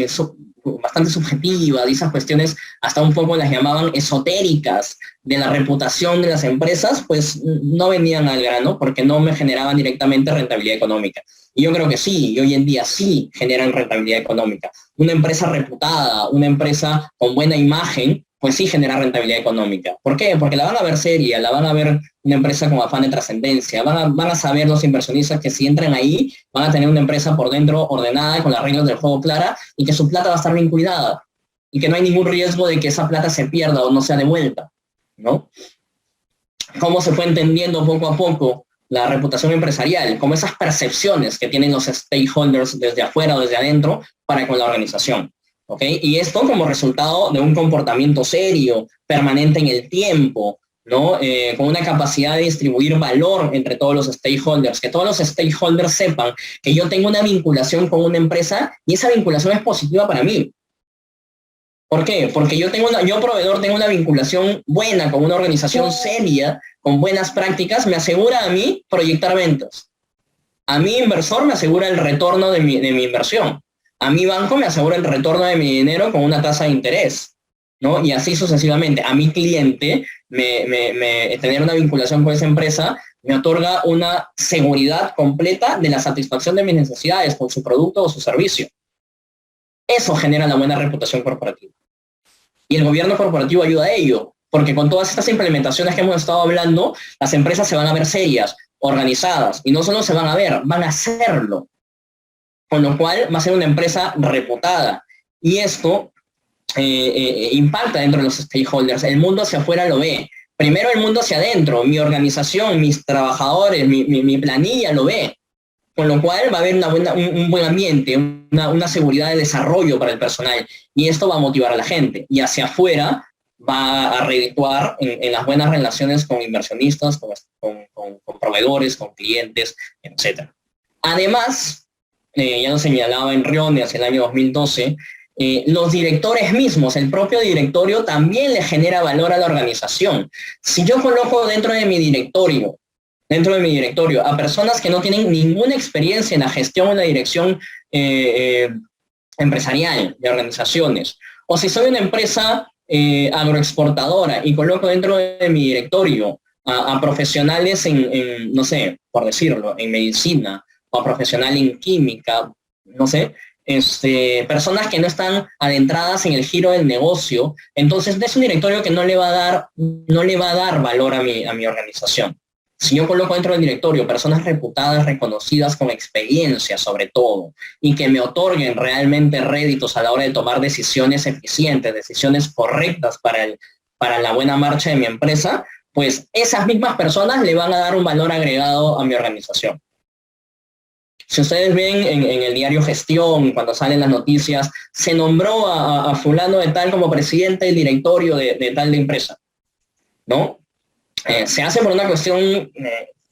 bastante subjetivas, y esas cuestiones hasta un poco las llamaban esotéricas de la reputación de las empresas, pues no venían al grano porque no me generaban directamente rentabilidad económica. Y yo creo que sí, y hoy en día sí generan rentabilidad económica. Una empresa reputada, una empresa con buena imagen, pues sí genera rentabilidad económica. ¿Por qué? Porque la van a ver seria, la van a ver una empresa con afán de trascendencia, van a saber los inversionistas que si entran ahí, van a tener una empresa por dentro ordenada, con las reglas del juego claras, y que su plata va a estar bien cuidada, y que no hay ningún riesgo de que esa plata se pierda o no sea devuelta, ¿no? ¿Cómo se fue entendiendo poco a poco la reputación empresarial? Como esas percepciones que tienen los stakeholders desde afuera o desde adentro para con la organización. ¿Okay? Y esto como resultado de un comportamiento serio, permanente en el tiempo, ¿no? Con una capacidad de distribuir valor entre todos los stakeholders, que todos los stakeholders sepan que yo tengo una vinculación con una empresa y esa vinculación es positiva para mí. ¿Por qué? Porque yo proveedor tengo una vinculación buena con una organización seria, con buenas prácticas, me asegura a mí proyectar ventas. A mi inversor me asegura el retorno de mi inversión. A mi banco me asegura el retorno de mi dinero con una tasa de interés, ¿no? Y así sucesivamente. A mi cliente, tener una vinculación con esa empresa me otorga una seguridad completa de la satisfacción de mis necesidades con su producto o su servicio. Eso genera la buena reputación corporativa. Y el gobierno corporativo ayuda a ello, porque con todas estas implementaciones que hemos estado hablando, las empresas se van a ver serias, organizadas, y no solo se van a ver, van a hacerlo. Con lo cual va a ser una empresa reputada. Y esto impacta dentro de los stakeholders. El mundo hacia afuera lo ve. Primero el mundo hacia adentro. Mi organización, mis trabajadores, mi planilla lo ve. Con lo cual va a haber un buen ambiente, una seguridad de desarrollo para el personal. Y esto va a motivar a la gente. Y hacia afuera va a redituar en las buenas relaciones con inversionistas, con proveedores, con clientes, etc. Además, ya lo señalaba Enrione hacia el año 2012, los directores mismos, el propio directorio también le genera valor a la organización. Si yo coloco dentro de mi directorio a personas que no tienen ninguna experiencia en la gestión o en la dirección empresarial de organizaciones, o si soy una empresa agroexportadora y coloco dentro de mi directorio a profesionales no sé, por decirlo, en medicina, o profesional en química, no sé, personas que no están adentradas en el giro del negocio, entonces es un directorio que no le va a dar valor a mi organización. Si yo coloco dentro del directorio personas reputadas, reconocidas, con experiencia sobre todo, y que me otorguen realmente réditos a la hora de tomar decisiones eficientes, decisiones correctas para la buena marcha de mi empresa, pues esas mismas personas le van a dar un valor agregado a mi organización. Si ustedes ven en el diario Gestión, cuando salen las noticias, se nombró a fulano de tal como presidente del directorio de tal de empresa, ¿no? Se hace por una cuestión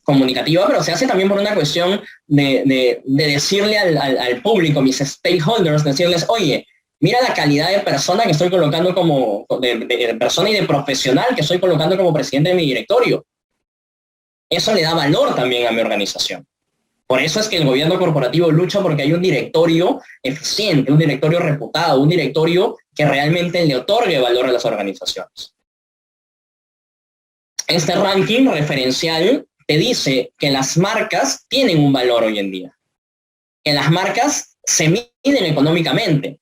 comunicativa, pero se hace también por una cuestión de decirle al público, mis stakeholders, decirles, oye, mira la calidad de persona que estoy colocando de persona y de profesional que estoy colocando como presidente de mi directorio. Eso le da valor también a mi organización. Por eso es que el gobierno corporativo lucha porque hay un directorio eficiente, un directorio reputado, un directorio que realmente le otorgue valor a las organizaciones. Este ranking referencial te dice que las marcas tienen un valor hoy en día, que las marcas se miden económicamente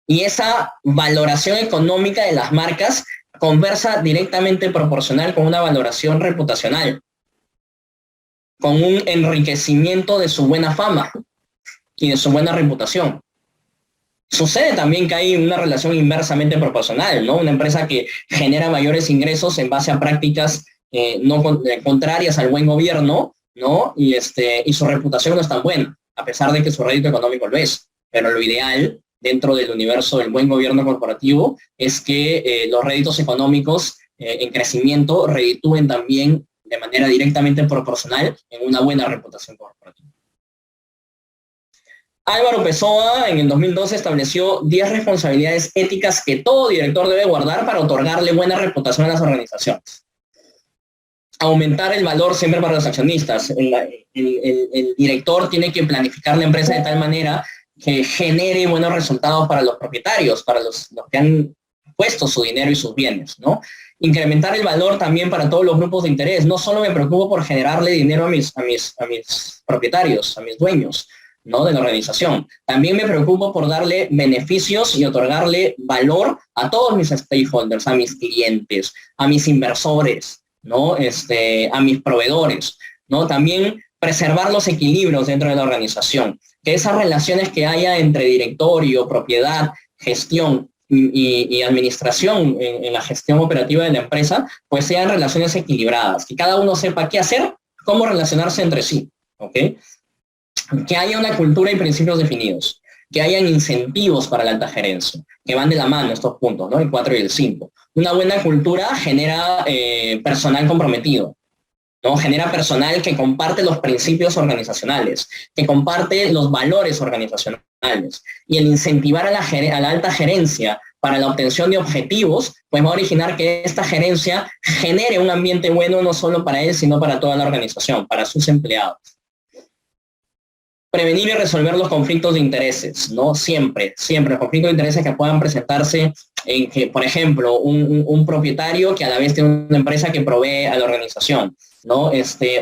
y esa valoración económica de las marcas conversa directamente proporcional con una valoración reputacional, con un enriquecimiento de su buena fama y de su buena reputación. Sucede también que hay una relación inversamente proporcional, ¿no? Una empresa que genera mayores ingresos en base a prácticas contrarias al buen gobierno, ¿no? Y su reputación no es tan buena, a pesar de que su rédito económico lo es. Pero lo ideal dentro del universo del buen gobierno corporativo es que los réditos económicos en crecimiento reditúen también de manera directamente proporcional en una buena reputación corporativa. Álvaro Pessoa en el 2012 estableció 10 responsabilidades éticas que todo director debe guardar para otorgarle buena reputación a las organizaciones. Aumentar el valor siempre para los accionistas. El director tiene que planificar la empresa de tal manera que genere buenos resultados para los propietarios, para los que han puesto su dinero y sus bienes, ¿no? Incrementar el valor también para todos los grupos de interés. No solo me preocupo por generarle dinero a mis propietarios, a mis dueños, ¿no? De la organización. También me preocupo por darle beneficios y otorgarle valor a todos mis stakeholders, a mis clientes, a mis inversores, ¿no? A mis proveedores, ¿no? También preservar los equilibrios dentro de la organización, que esas relaciones que haya entre directorio, propiedad, gestión y administración en la gestión operativa de la empresa, pues sean relaciones equilibradas, que cada uno sepa qué hacer, cómo relacionarse entre sí, ¿ok? Que haya una cultura y principios definidos, que hayan incentivos para la alta gerencia, que van de la mano estos puntos, ¿no? El 4 y el 5. Una buena cultura genera personal comprometido, ¿no? Genera personal que comparte los principios organizacionales, que comparte los valores organizacionales. Y el incentivar a la alta gerencia para la obtención de objetivos, pues va a originar que esta gerencia genere un ambiente bueno no solo para él, sino para toda la organización, para sus empleados. Prevenir y resolver los conflictos de intereses, ¿no? Siempre los conflictos de intereses que puedan presentarse en que, por ejemplo, un propietario que a la vez tiene una empresa que provee a la organización, ¿no?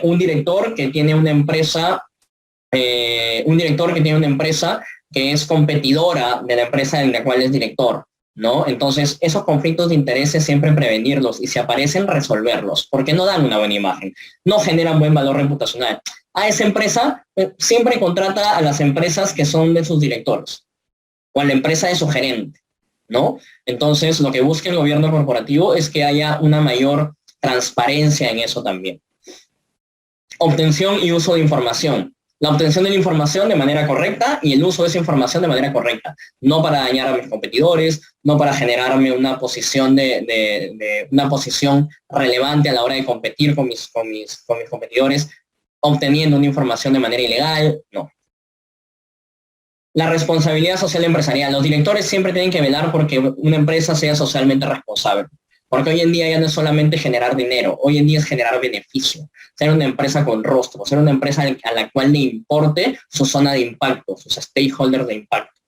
Un director que tiene una empresa, que es competidora de la empresa en la cual es director, ¿no? Entonces, esos conflictos de intereses siempre prevenirlos y si aparecen, resolverlos, porque no dan una buena imagen, no generan buen valor reputacional. A esa empresa siempre contrata a las empresas que son de sus directores o a la empresa de su gerente, ¿no? Entonces, lo que busca el gobierno corporativo es que haya una mayor transparencia en eso también. Obtención y uso de información. La obtención de la información de manera correcta y el uso de esa información de manera correcta. No para dañar a mis competidores, no para generarme una posición una posición relevante a la hora de competir con mis competidores, obteniendo una información de manera ilegal, no. La responsabilidad social empresarial. Los directores siempre tienen que velar porque una empresa sea socialmente responsable. Porque hoy en día ya no es solamente generar dinero, hoy en día es generar beneficio. Ser una empresa con rostro, ser una empresa a la cual le importe su zona de impacto, sus stakeholders de impacto.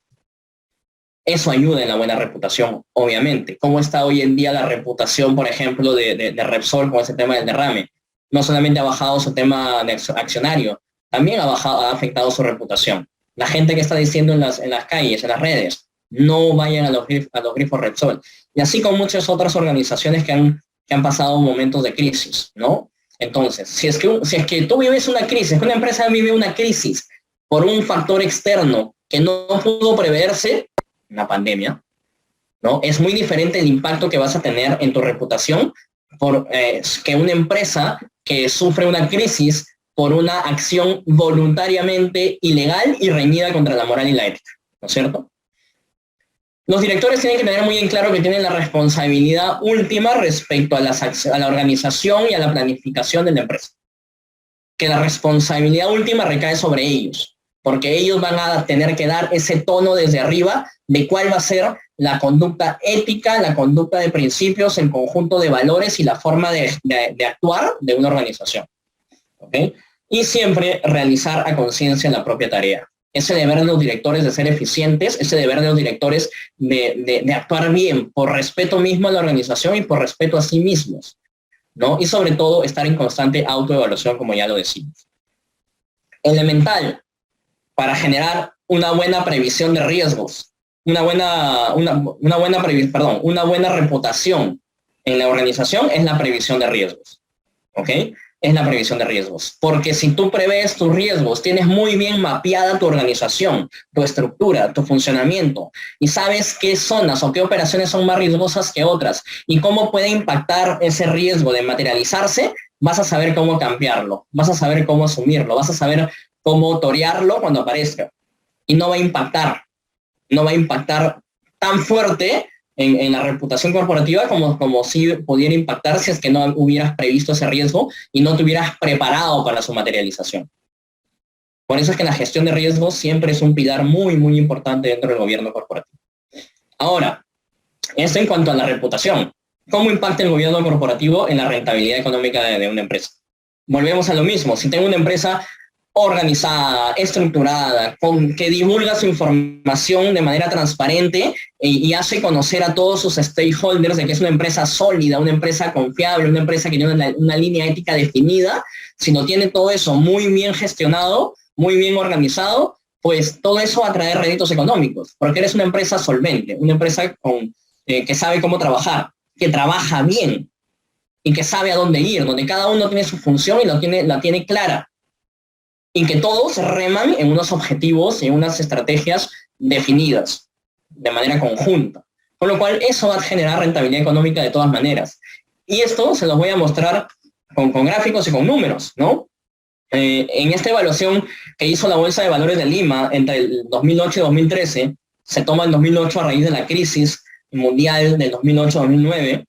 Eso ayuda en la buena reputación, obviamente. ¿Cómo está hoy en día la reputación, por ejemplo, de Repsol con ese tema del derrame? No solamente ha bajado su tema de accionario, también ha afectado su reputación. La gente que está diciendo en las calles, en las redes, no vayan a los grifos Repsol. Y así con muchas otras organizaciones que han pasado momentos de crisis, ¿no? Entonces, si es que tú vives una crisis, que una empresa vive una crisis por un factor externo que no pudo preverse, una pandemia, ¿no? Es muy diferente el impacto que vas a tener en tu reputación que una empresa que sufre una crisis por una acción voluntariamente ilegal y reñida contra la moral y la ética, ¿no es cierto? Los directores tienen que tener muy en claro que tienen la responsabilidad última respecto a la organización y a la planificación de la empresa. Que la responsabilidad última recae sobre ellos, porque ellos van a tener que dar ese tono desde arriba de cuál va a ser la conducta ética, la conducta de principios, el conjunto de valores y la forma de actuar de una organización. ¿Okay? Y siempre realizar a conciencia la propia tarea. Ese deber de los directores de ser eficientes, ese deber de los directores de actuar bien, por respeto mismo a la organización y por respeto a sí mismos, ¿no? Y sobre todo estar en constante autoevaluación, como ya lo decimos. Elemental, para generar una buena previsión de riesgos, una buena reputación en la organización es la previsión de riesgos, ¿ok? es la previsión de riesgos. Porque si tú prevés tus riesgos, tienes muy bien mapeada tu organización, tu estructura, tu funcionamiento, y sabes qué zonas o qué operaciones son más riesgosas que otras, y cómo puede impactar ese riesgo de materializarse, vas a saber cómo cambiarlo, vas a saber cómo asumirlo, vas a saber cómo torearlo cuando aparezca. Y no va a impactar tan fuerte en la reputación corporativa como si pudiera impactar si es que no hubieras previsto ese riesgo y no te hubieras preparado para su materialización. Por eso es que la gestión de riesgos siempre es un pilar muy, muy importante dentro del gobierno corporativo. Ahora, esto en cuanto a la reputación. ¿Cómo impacta el gobierno corporativo en la rentabilidad económica de una empresa? Volvemos a lo mismo. Si tengo una empresa organizada, estructurada, que divulga su información de manera transparente y hace conocer a todos sus stakeholders de que es una empresa sólida, una empresa confiable, una empresa que tiene una línea ética definida, si no tiene todo eso muy bien gestionado, muy bien organizado, pues todo eso va a traer réditos económicos, porque eres una empresa solvente, una empresa que sabe cómo trabajar, que trabaja bien y que sabe a dónde ir, donde cada uno tiene su función y la tiene clara. Y que todos reman en unos objetivos y en unas estrategias definidas de manera conjunta. Con lo cual, eso va a generar rentabilidad económica de todas maneras. Y esto se los voy a mostrar con gráficos y con números, ¿no? En esta evaluación que hizo la Bolsa de Valores de Lima entre el 2008 y 2013, se toma el 2008 a raíz de la crisis mundial del 2008-2009,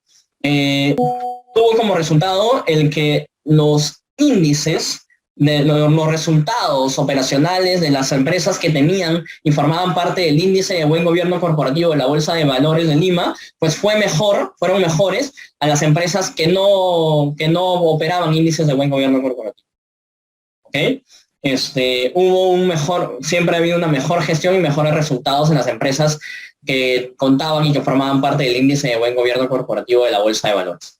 tuvo como resultado el que los índices de los resultados operacionales de las empresas que tenían y formaban parte del índice de buen gobierno corporativo de la Bolsa de Valores de Lima, pues fueron mejores a las empresas que no operaban índices de buen gobierno corporativo. ¿Ok? Siempre ha habido una mejor gestión y mejores resultados en las empresas que contaban y que formaban parte del índice de buen gobierno corporativo de la Bolsa de Valores.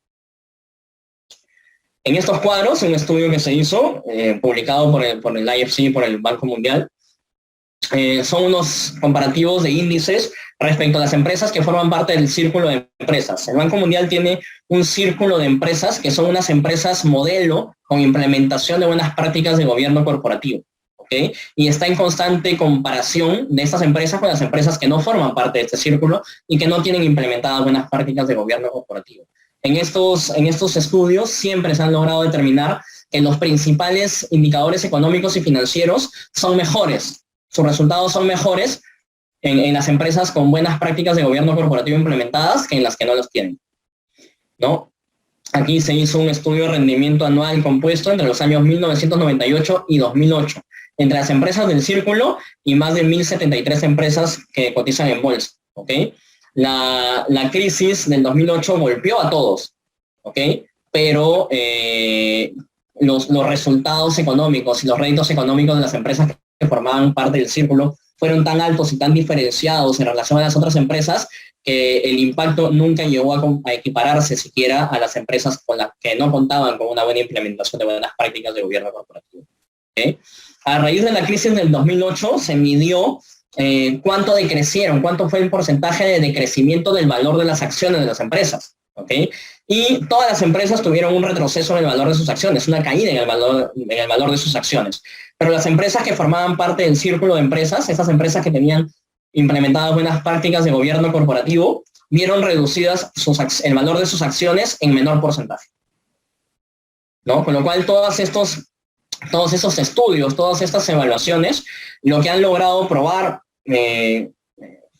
En estos cuadros, un estudio que se hizo, publicado por el IFC y por el Banco Mundial, son unos comparativos de índices respecto a las empresas que forman parte del círculo de empresas. El Banco Mundial tiene un círculo de empresas que son unas empresas modelo con implementación de buenas prácticas de gobierno corporativo. ¿Okay? Y está en constante comparación de estas empresas con las empresas que no forman parte de este círculo y que no tienen implementadas buenas prácticas de gobierno corporativo. En estos estudios siempre se han logrado determinar que los principales indicadores económicos y financieros son mejores. Sus resultados son mejores en las empresas con buenas prácticas de gobierno corporativo implementadas que en las que no los tienen, ¿no? Aquí se hizo un estudio de rendimiento anual compuesto entre los años 1998 y 2008, entre las empresas del círculo y más de 1.073 empresas que cotizan en bolsa, ¿ok? La crisis del 2008 golpeó a todos, ¿ok? Pero los resultados económicos y los réditos económicos de las empresas que formaban parte del círculo fueron tan altos y tan diferenciados en relación a las otras empresas que el impacto nunca llegó a equipararse siquiera a las empresas con las que no contaban con una buena implementación de buenas prácticas de gobierno corporativo, ¿okay? A raíz de la crisis del 2008 se midió cuánto decrecieron, cuánto fue el porcentaje de decrecimiento del valor de las acciones de las empresas, ¿ok? Y todas las empresas tuvieron un retroceso en el valor de sus acciones, una caída en el valor de sus acciones. Pero las empresas que formaban parte del círculo de empresas, esas empresas que tenían implementadas buenas prácticas de gobierno corporativo, vieron reducidas el valor de sus acciones en menor porcentaje, ¿no? Con lo cual todos esos estudios, todas estas evaluaciones, lo que han logrado probar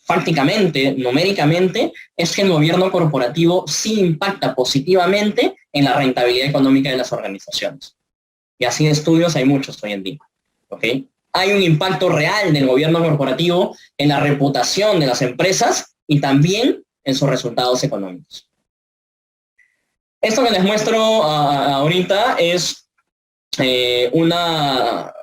fácticamente, numéricamente, es que el gobierno corporativo sí impacta positivamente en la rentabilidad económica de las organizaciones. Y así de estudios hay muchos hoy en día, ¿ok? Hay un impacto real del gobierno corporativo en la reputación de las empresas y también en sus resultados económicos. Esto que les muestro ahorita es una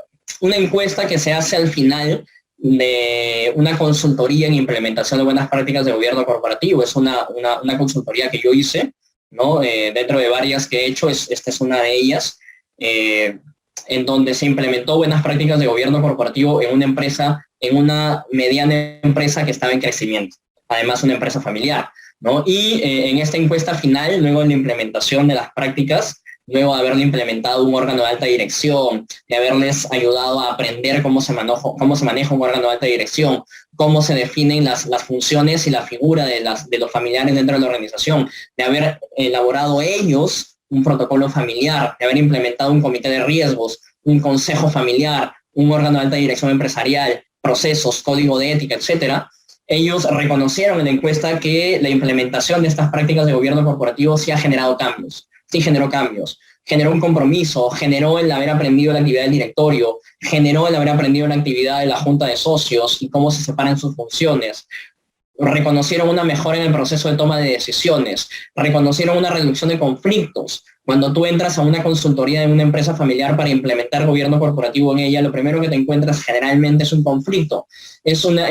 encuesta que se hace al final de una consultoría en implementación de buenas prácticas de gobierno corporativo. Es una consultoría que yo hice, ¿no? Dentro de varias que he hecho, esta es una de ellas, en donde se implementó buenas prácticas de gobierno corporativo en una empresa, en una mediana empresa que estaba en crecimiento, además una empresa familiar, ¿no? Y en esta encuesta final, luego de la implementación de las prácticas, luego de haberle implementado un órgano de alta dirección, de haberles ayudado a aprender cómo se maneja un órgano de alta dirección, cómo se definen las funciones y la figura de los familiares dentro de la organización, de haber elaborado ellos un protocolo familiar, de haber implementado un comité de riesgos, un consejo familiar, un órgano de alta dirección empresarial, procesos, código de ética, etcétera. Ellos reconocieron en la encuesta que la implementación de estas prácticas de gobierno corporativo sí ha generado cambios, sí generó cambios, generó un compromiso, generó el haber aprendido la actividad del directorio, generó el haber aprendido la actividad de la junta de socios y cómo se separan sus funciones. Reconocieron una mejora en el proceso de toma de decisiones, reconocieron una reducción de conflictos. Cuando tú entras a una consultoría de una empresa familiar para implementar gobierno corporativo en ella, lo primero que te encuentras generalmente es un conflicto. Es una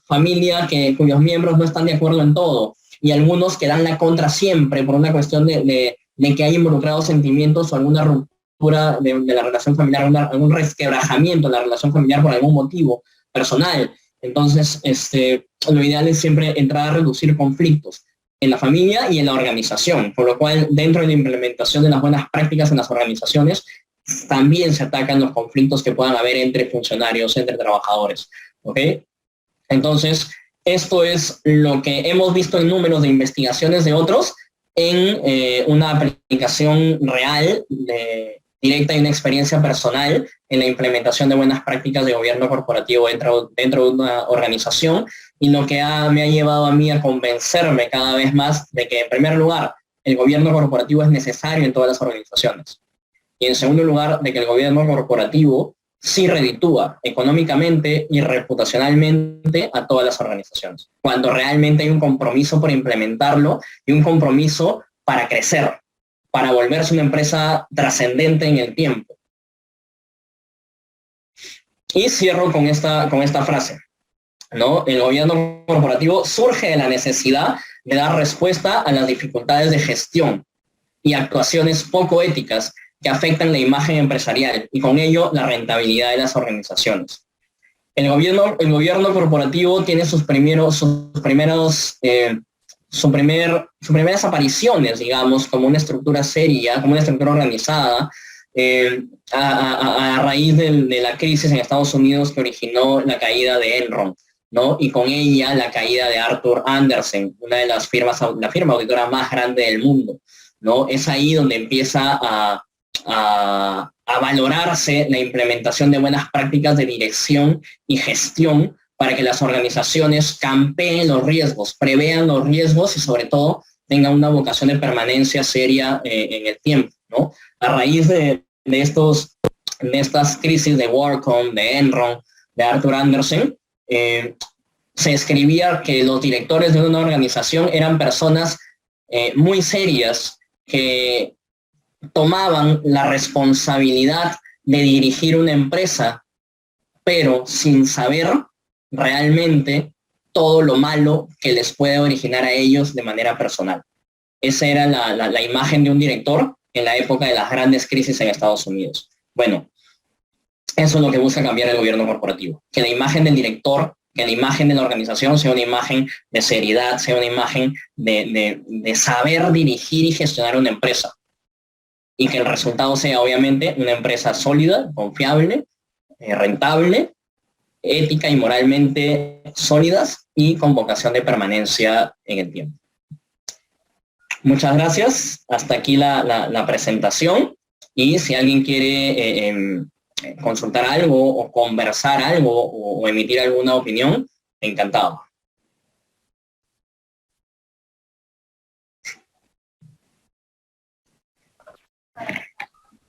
familia cuyos miembros no están de acuerdo en todo y algunos que dan la contra siempre por una cuestión de que hay involucrados sentimientos o alguna ruptura de la relación familiar, algún resquebrajamiento de la relación familiar por algún motivo personal. Entonces, lo ideal es siempre entrar a reducir conflictos en la familia y en la organización, por lo cual dentro de la implementación de las buenas prácticas en las organizaciones también se atacan los conflictos que puedan haber entre funcionarios, entre trabajadores, ¿ok? Entonces, esto es lo que hemos visto en números de investigaciones de otros en una aplicación real directa y una experiencia personal en la implementación de buenas prácticas de gobierno corporativo dentro de una organización, y lo que me ha llevado a mí a convencerme cada vez más de que, en primer lugar, el gobierno corporativo es necesario en todas las organizaciones, y en segundo lugar, de que el gobierno corporativo sí reditúa económicamente y reputacionalmente a todas las organizaciones, cuando realmente hay un compromiso por implementarlo y un compromiso para crecer, para volverse una empresa trascendente en el tiempo. Y cierro con esta frase, ¿no? El gobierno corporativo surge de la necesidad de dar respuesta a las dificultades de gestión y actuaciones poco éticas que afectan la imagen empresarial y con ello la rentabilidad de las organizaciones. El gobierno corporativo tiene sus primeras apariciones, digamos, como una estructura seria, como una estructura organizada, a raíz de la crisis en Estados Unidos que originó la caída de Enron, ¿no? Y con ella la caída de Arthur Andersen, una de las la firma auditora más grande del mundo, ¿no? Es ahí donde empieza a valorarse la implementación de buenas prácticas de dirección y gestión para que las organizaciones campeen los riesgos, prevean los riesgos y sobre todo tengan una vocación de permanencia seria en el tiempo, ¿no? A raíz de estas crisis de WorldCom, de Enron, de Arthur Andersen, se escribía que los directores de una organización eran personas muy serias que tomaban la responsabilidad de dirigir una empresa, pero sin saber realmente todo lo malo que les puede originar a ellos de manera personal. Esa era la imagen de un director en la época de las grandes crisis en Estados Unidos. Bueno, eso es lo que busca cambiar el gobierno corporativo, que la imagen del director, que la imagen de la organización sea una imagen de seriedad, sea una imagen de saber dirigir y gestionar una empresa, y que el resultado sea obviamente una empresa sólida, confiable, rentable, ética y moralmente sólidas y con vocación de permanencia en el tiempo. Muchas gracias. Hasta aquí la presentación, y si alguien quiere consultar algo o conversar algo o emitir alguna opinión, encantado.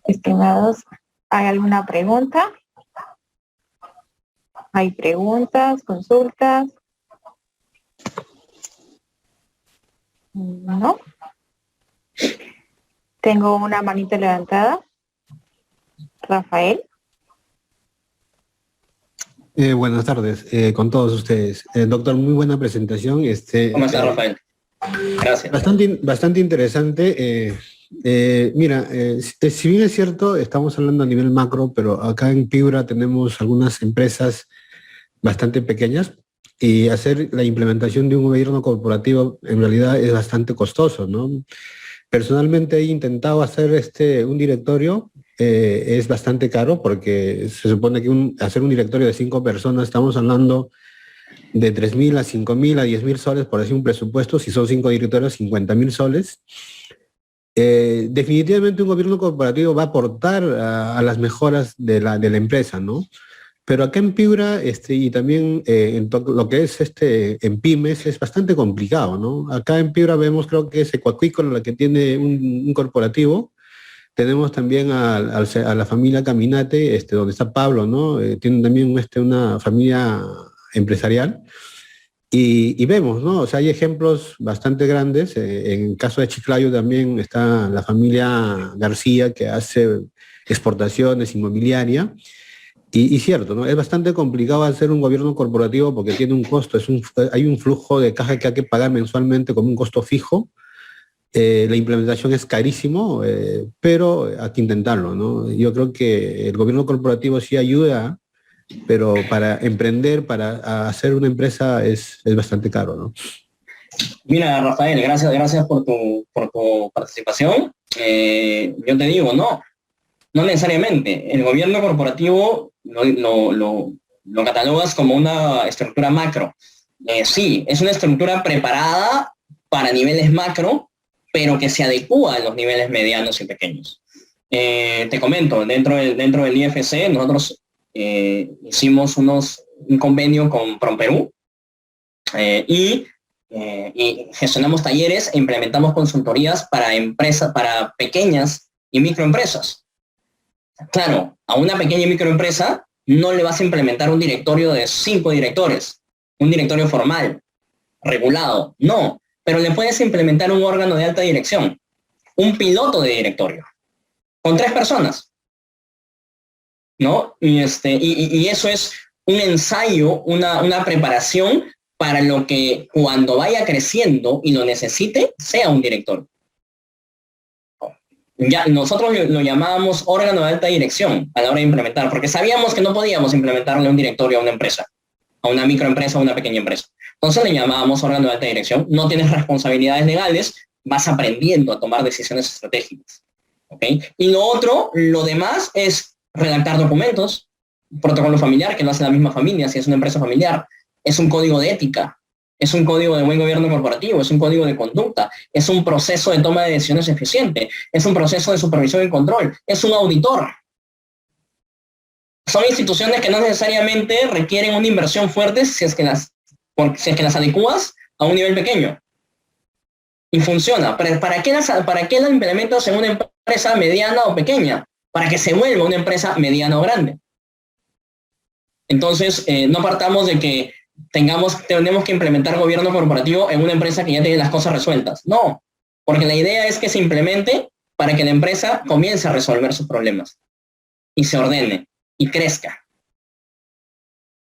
Estimados, ¿hay alguna pregunta? ¿Hay preguntas, consultas? ¿No? Tengo una manita levantada. Rafael. Buenas tardes, con todos ustedes. Doctor, muy buena presentación. ¿Cómo está, Rafael? Gracias. Bastante interesante. Mira, si bien es cierto, estamos hablando a nivel macro, pero acá en Piura tenemos algunas empresas bastante pequeñas y hacer la implementación de un gobierno corporativo en realidad es bastante costoso, ¿no? Personalmente he intentado hacer un directorio, es bastante caro porque se supone que hacer un directorio de 5 personas, estamos hablando de 3.000 a 5.000 a 10.000 soles, por decir un presupuesto, si son 5 directorios, 50.000 soles. Definitivamente un gobierno corporativo va a aportar a las mejoras de la empresa, ¿no? Pero acá en Piura, y también lo que es en pymes, es bastante complicado, ¿no? Acá en Piura vemos, creo que es Ecuacuícola la que tiene un corporativo. Tenemos también a la familia Caminate, donde está Pablo, ¿no? Tienen también una familia empresarial. Y vemos, ¿no? O sea, hay ejemplos bastante grandes. En el caso de Chiclayo también está la familia García, que hace exportaciones inmobiliarias. Y cierto, ¿no? Es bastante complicado hacer un gobierno corporativo porque tiene un costo, hay un flujo de caja que hay que pagar mensualmente como un costo fijo. La implementación es carísimo, pero hay que intentarlo, ¿no? Yo creo que el gobierno corporativo sí ayuda, pero para emprender, para hacer una empresa es bastante caro, ¿no? Mira, Rafael, gracias por tu participación. Yo te digo, no necesariamente. El gobierno corporativo lo catalogas como una estructura macro. Sí, es una estructura preparada para niveles macro, pero que se adecúa a los niveles medianos y pequeños. Te comento, dentro del IFC nosotros hicimos un convenio con PROMPERÚ y gestionamos talleres e implementamos consultorías para pequeñas y microempresas. Claro, a una pequeña y microempresa no le vas a implementar un directorio de 5 directores, un directorio formal, regulado, no, pero le puedes implementar un órgano de alta dirección, un piloto de directorio, con 3 personas, ¿no? Y eso es un ensayo, una preparación para lo que cuando vaya creciendo y lo necesite, sea un directorio. Ya, nosotros lo llamábamos órgano de alta dirección a la hora de implementar, porque sabíamos que no podíamos implementarle un directorio a una empresa, a una microempresa o a una pequeña empresa. Entonces le llamábamos órgano de alta dirección. No tienes responsabilidades legales, vas aprendiendo a tomar decisiones estratégicas. ¿Okay? Y lo demás es redactar documentos, protocolo familiar, que lo hace la misma familia, si es una empresa familiar, es un código de ética, es un código de buen gobierno corporativo, es un código de conducta, es un proceso de toma de decisiones eficiente, es un proceso de supervisión y control, es un auditor. Son instituciones que no necesariamente requieren una inversión fuerte si es que las adecuas a un nivel pequeño. Y funciona. ¿Para qué la implementas en una empresa mediana o pequeña? Para que se vuelva una empresa mediana o grande. Entonces, no partamos de que tenemos que implementar gobierno corporativo en una empresa que ya tiene las cosas resueltas. No, porque la idea es que se implemente para que la empresa comience a resolver sus problemas y se ordene y crezca.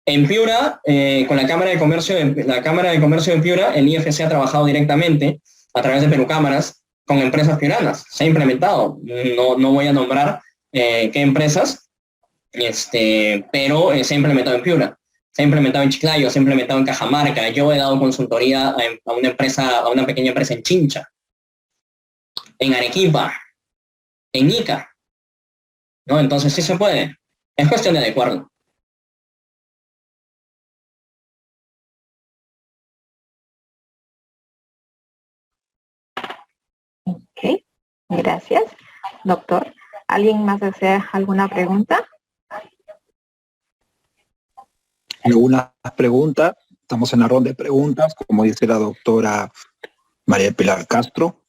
En Piura, con la Cámara de Comercio de Piura, el IFC ha trabajado directamente a través de Perucámaras con empresas piuranas. Se ha implementado. No voy a nombrar qué empresas, pero se ha implementado en Piura. Se ha implementado en Chiclayo, se ha implementado en Cajamarca. Yo he dado consultoría a una pequeña empresa en Chincha, en Arequipa, en Ica, ¿no? Entonces sí se puede. Es cuestión de adecuarlo. Ok, gracias. Doctor, ¿alguien más desea alguna pregunta? ¿Alguna pregunta? Estamos en la ronda de preguntas, como dice la doctora María Pilar Castro.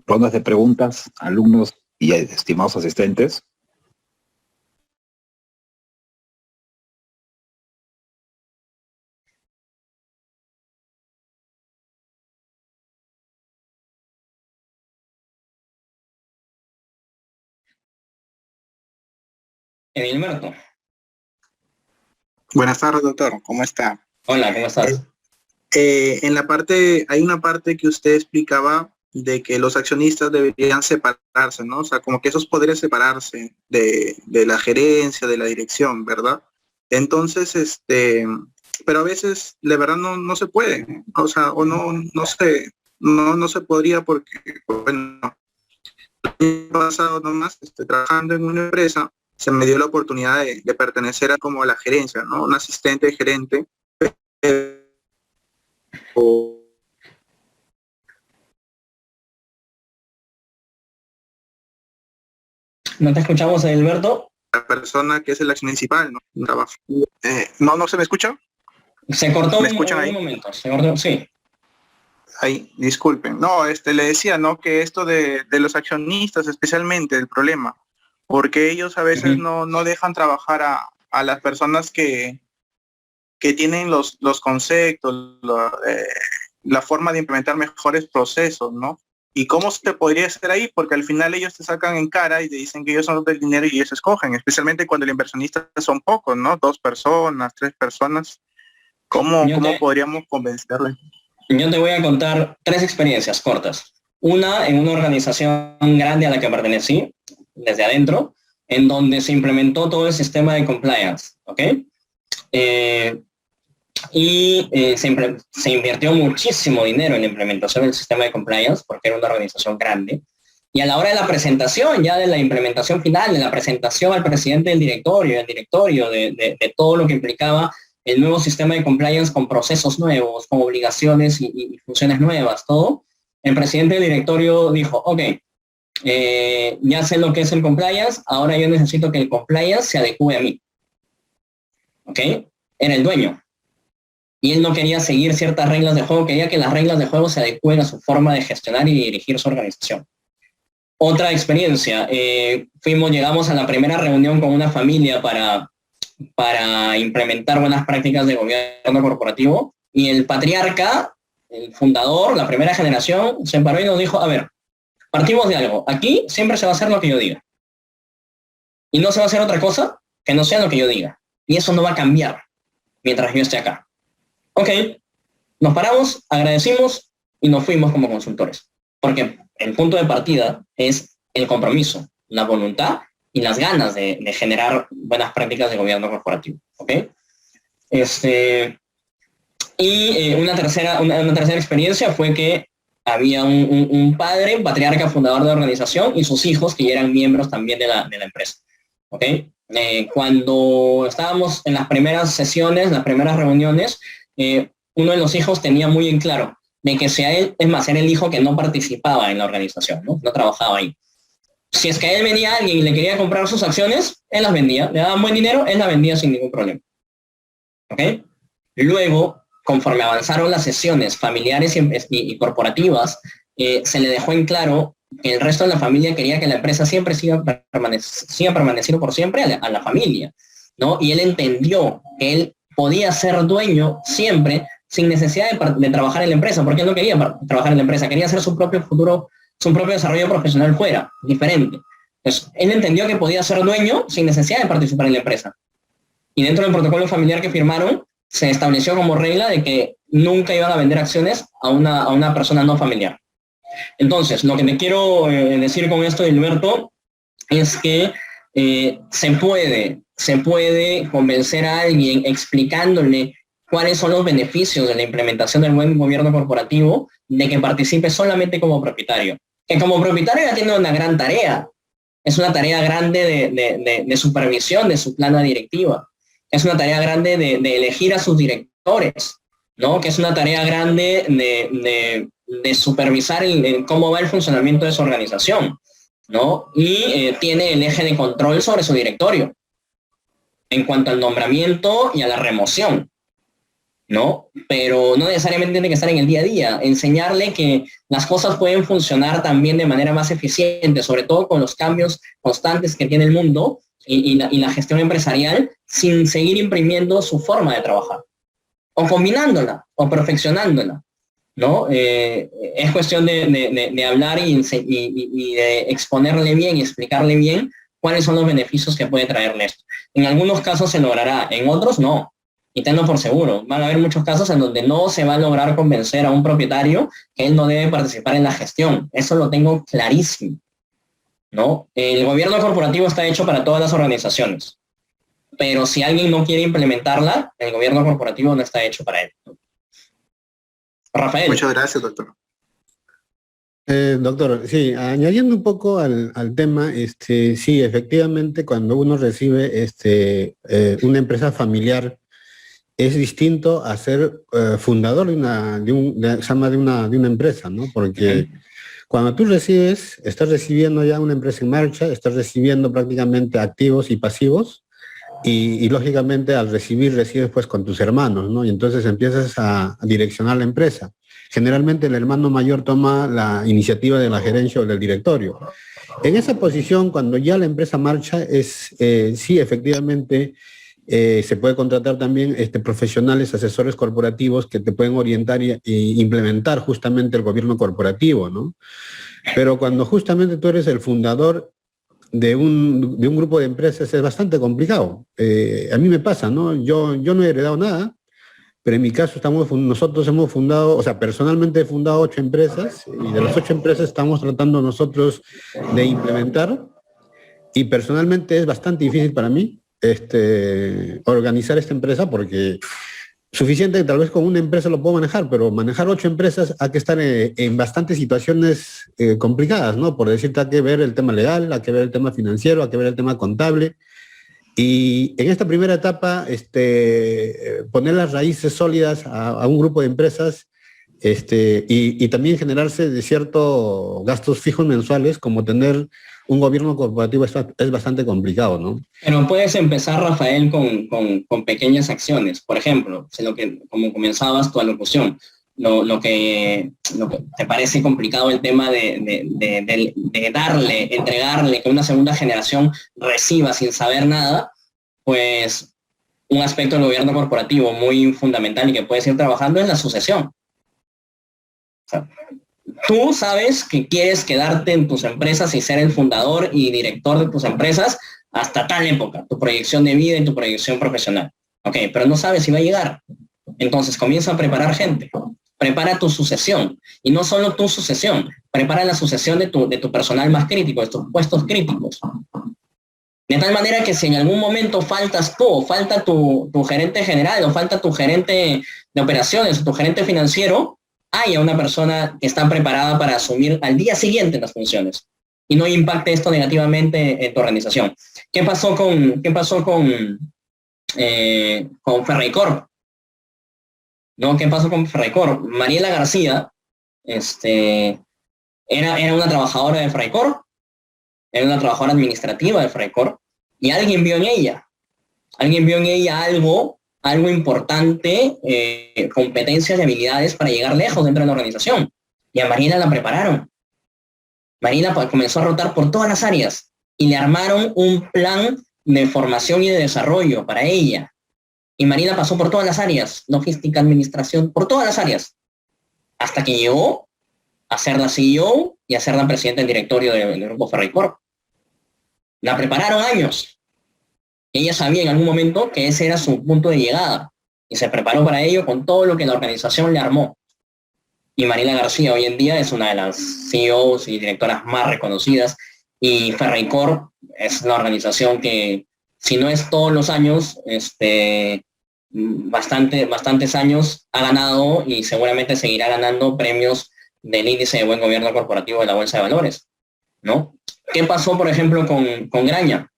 Rondas de preguntas, alumnos y estimados asistentes. Edilberto. Buenas tardes, doctor. ¿Cómo está? Hola, ¿cómo estás? Hay una parte que usted explicaba de que los accionistas deberían separarse, ¿no? O sea, como que esos poderes separarse de la gerencia, de la dirección, ¿verdad? Entonces, pero a veces, de verdad, no se puede, o sea, o no sé, no se podría porque, bueno, el año pasado nomás, trabajando en una empresa, se me dio la oportunidad de pertenecer a como a la gerencia, ¿no? Un asistente gerente. ¿No te escuchamos, Edilberto? La persona que es el acción principal, ¿no? Trabajo. ¿No se me escucha? Se cortó ¿Me escuchan ahí? un momento. Se cortó, sí. Ahí, disculpen. No, le decía, ¿no? Que esto de los accionistas, especialmente, el problema, porque ellos a veces no dejan trabajar a las personas que tienen los conceptos, la forma de implementar mejores procesos, ¿no? ¿Y cómo se podría hacer ahí? Porque al final ellos te sacan en cara y te dicen que ellos son los del dinero y ellos escogen, especialmente cuando el inversionista son pocos, ¿no? 2 personas, 3 personas. ¿Cómo podríamos convencerle? Yo te voy a contar 3 experiencias cortas. Una en una organización grande a la que pertenecí, desde adentro, en donde se implementó todo el sistema de compliance, ¿ok? Se invirtió muchísimo dinero en la implementación del sistema de compliance porque era una organización grande. Y a la hora de la presentación, ya de la implementación final, de la presentación al presidente del directorio, de todo lo que implicaba el nuevo sistema de compliance con procesos nuevos, con obligaciones y funciones nuevas, todo, el presidente del directorio dijo, ok, ya sé lo que es el compliance, ahora yo necesito que el compliance se adecue a mí. ¿Ok? Era el dueño. Y él no quería seguir ciertas reglas de juego, quería que las reglas de juego se adecúen a su forma de gestionar y dirigir su organización. Otra experiencia, llegamos a la primera reunión con una familia para implementar buenas prácticas de gobierno corporativo y el patriarca, el fundador, la primera generación, se paró y nos dijo, a ver, partimos de algo, aquí siempre se va a hacer lo que yo diga. Y no se va a hacer otra cosa que no sea lo que yo diga. Y eso no va a cambiar mientras yo esté acá. Ok, nos paramos, agradecimos y nos fuimos como consultores. Porque el punto de partida es el compromiso, la voluntad y las ganas de generar buenas prácticas de gobierno corporativo. ¿Ok? Una tercera experiencia fue que había un padre, un patriarca fundador de la organización y sus hijos que ya eran miembros también de la empresa. ¿Ok? Cuando estábamos en las primeras sesiones, las primeras reuniones, uno de los hijos tenía muy en claro de que si a él, es más, era el hijo que no participaba en la organización, no trabajaba ahí. Si es que a él venía alguien y le quería comprar sus acciones, él las vendía, le daban buen dinero, él las vendía sin ningún problema. ¿Ok? Luego, conforme avanzaron las sesiones familiares y corporativas, se le dejó en claro que el resto de la familia quería que la empresa siempre siga permaneciendo por siempre a la familia, ¿no? Y él entendió que él podía ser dueño siempre sin necesidad de trabajar en la empresa, porque él no quería trabajar en la empresa, quería hacer su propio futuro, su propio desarrollo profesional fuera, diferente. Entonces, él entendió que podía ser dueño sin necesidad de participar en la empresa. Y dentro del protocolo familiar que firmaron, se estableció como regla de que nunca iban a vender acciones a una persona no familiar. Entonces, lo que te quiero decir con esto, Gilberto, es que se puede convencer a alguien explicándole cuáles son los beneficios de la implementación del buen gobierno corporativo de que participe solamente como propietario. Que como propietario ya tiene una gran tarea. Es una tarea grande de supervisión de su plana directiva. Es una tarea grande de elegir a sus directores, ¿no? Que es una tarea grande de supervisar cómo va el funcionamiento de su organización, ¿no? Y tiene el eje de control sobre su directorio en cuanto al nombramiento y a la remoción, ¿no? Pero no necesariamente tiene que estar en el día a día. Enseñarle que las cosas pueden funcionar también de manera más eficiente, sobre todo con los cambios constantes que tiene el mundo y la gestión empresarial, sin seguir imprimiendo su forma de trabajar, o combinándola, o perfeccionándola, ¿no? Es cuestión de hablar y de exponerle bien y explicarle bien cuáles son los beneficios que puede traerle esto. En algunos casos se logrará, en otros no. Y tenlo por seguro, van a haber muchos casos en donde no se va a lograr convencer a un propietario que él no debe participar en la gestión. Eso lo tengo clarísimo, ¿no? El gobierno corporativo está hecho para todas las organizaciones, pero si alguien no quiere implementarla, el gobierno corporativo no está hecho para él. Rafael. Muchas gracias, doctor. Doctor, sí, añadiendo un poco al tema, sí, efectivamente, cuando uno recibe una empresa familiar, es distinto a ser fundador se llama de una empresa, ¿no? Porque cuando tú recibes, estás recibiendo ya una empresa en marcha, estás recibiendo prácticamente activos y pasivos, y lógicamente al recibes pues con tus hermanos, ¿no? Y entonces empiezas a direccionar la empresa. Generalmente el hermano mayor toma la iniciativa de la gerencia o del directorio. En esa posición, cuando ya la empresa marcha, sí, efectivamente, se puede contratar también profesionales, asesores corporativos que te pueden orientar y implementar justamente el gobierno corporativo, ¿no? Pero cuando justamente tú eres el fundador de un grupo de empresas es bastante complicado. A mí me pasa, ¿no? Yo no he heredado nada, pero en mi caso nosotros hemos fundado, o sea, personalmente he fundado 8 empresas y de las 8 empresas estamos tratando nosotros de implementar y personalmente es bastante difícil para mí organizar esta empresa porque suficiente que tal vez con una empresa lo puedo manejar, pero manejar 8 empresas hay que estar en bastantes situaciones complicadas, ¿no? Por decirte, hay que ver el tema legal, hay que ver el tema financiero, hay que ver el tema contable. Y en esta primera etapa, poner las raíces sólidas a un grupo de empresas y también generarse de ciertos gastos fijos mensuales, como tener un gobierno corporativo es bastante complicado, ¿no? Pero puedes empezar, Rafael, con pequeñas acciones. Por ejemplo, como comenzabas tu alocución, lo que te parece complicado el tema de entregarle, que una segunda generación reciba sin saber nada, pues un aspecto del gobierno corporativo muy fundamental y que puedes ir trabajando es la sucesión. O sea, tú sabes que quieres quedarte en tus empresas y ser el fundador y director de tus empresas hasta tal época, tu proyección de vida y tu proyección profesional. Ok, pero no sabes si va a llegar. Entonces comienza a preparar gente. Prepara tu sucesión. Y no solo tu sucesión, prepara la sucesión de tu personal más crítico, de tus puestos críticos. De tal manera que si en algún momento faltas tú, o falta tu gerente general, o falta tu gerente de operaciones, o tu gerente financiero, haya una persona que está preparada para asumir al día siguiente las funciones y no impacte esto negativamente en tu organización. ¿Qué pasó con Ferreycorp? ¿No? ¿Qué pasó con Ferreycorp? Mariela García era una trabajadora de Ferreycorp, era una trabajadora administrativa de Ferreycorp, y alguien vio en ella algo importante, competencias y habilidades para llegar lejos dentro de la organización. Y a Mariela la prepararon. Mariela comenzó a rotar por todas las áreas y le armaron un plan de formación y de desarrollo para ella. Y Mariela pasó por todas las áreas, logística, administración, por todas las áreas, hasta que llegó a ser la CEO y a ser la presidenta del directorio del grupo Ferreycorp. La prepararon años. Ella sabía en algún momento que ese era su punto de llegada y se preparó para ello con todo lo que la organización le armó. Y Mariela García hoy en día es una de las CEOs y directoras más reconocidas, y Ferreycorp es una organización que, si no es todos los años, bastantes años ha ganado y seguramente seguirá ganando premios del índice de buen gobierno corporativo de la Bolsa de Valores, ¿no? ¿Qué pasó, por ejemplo, con Graña?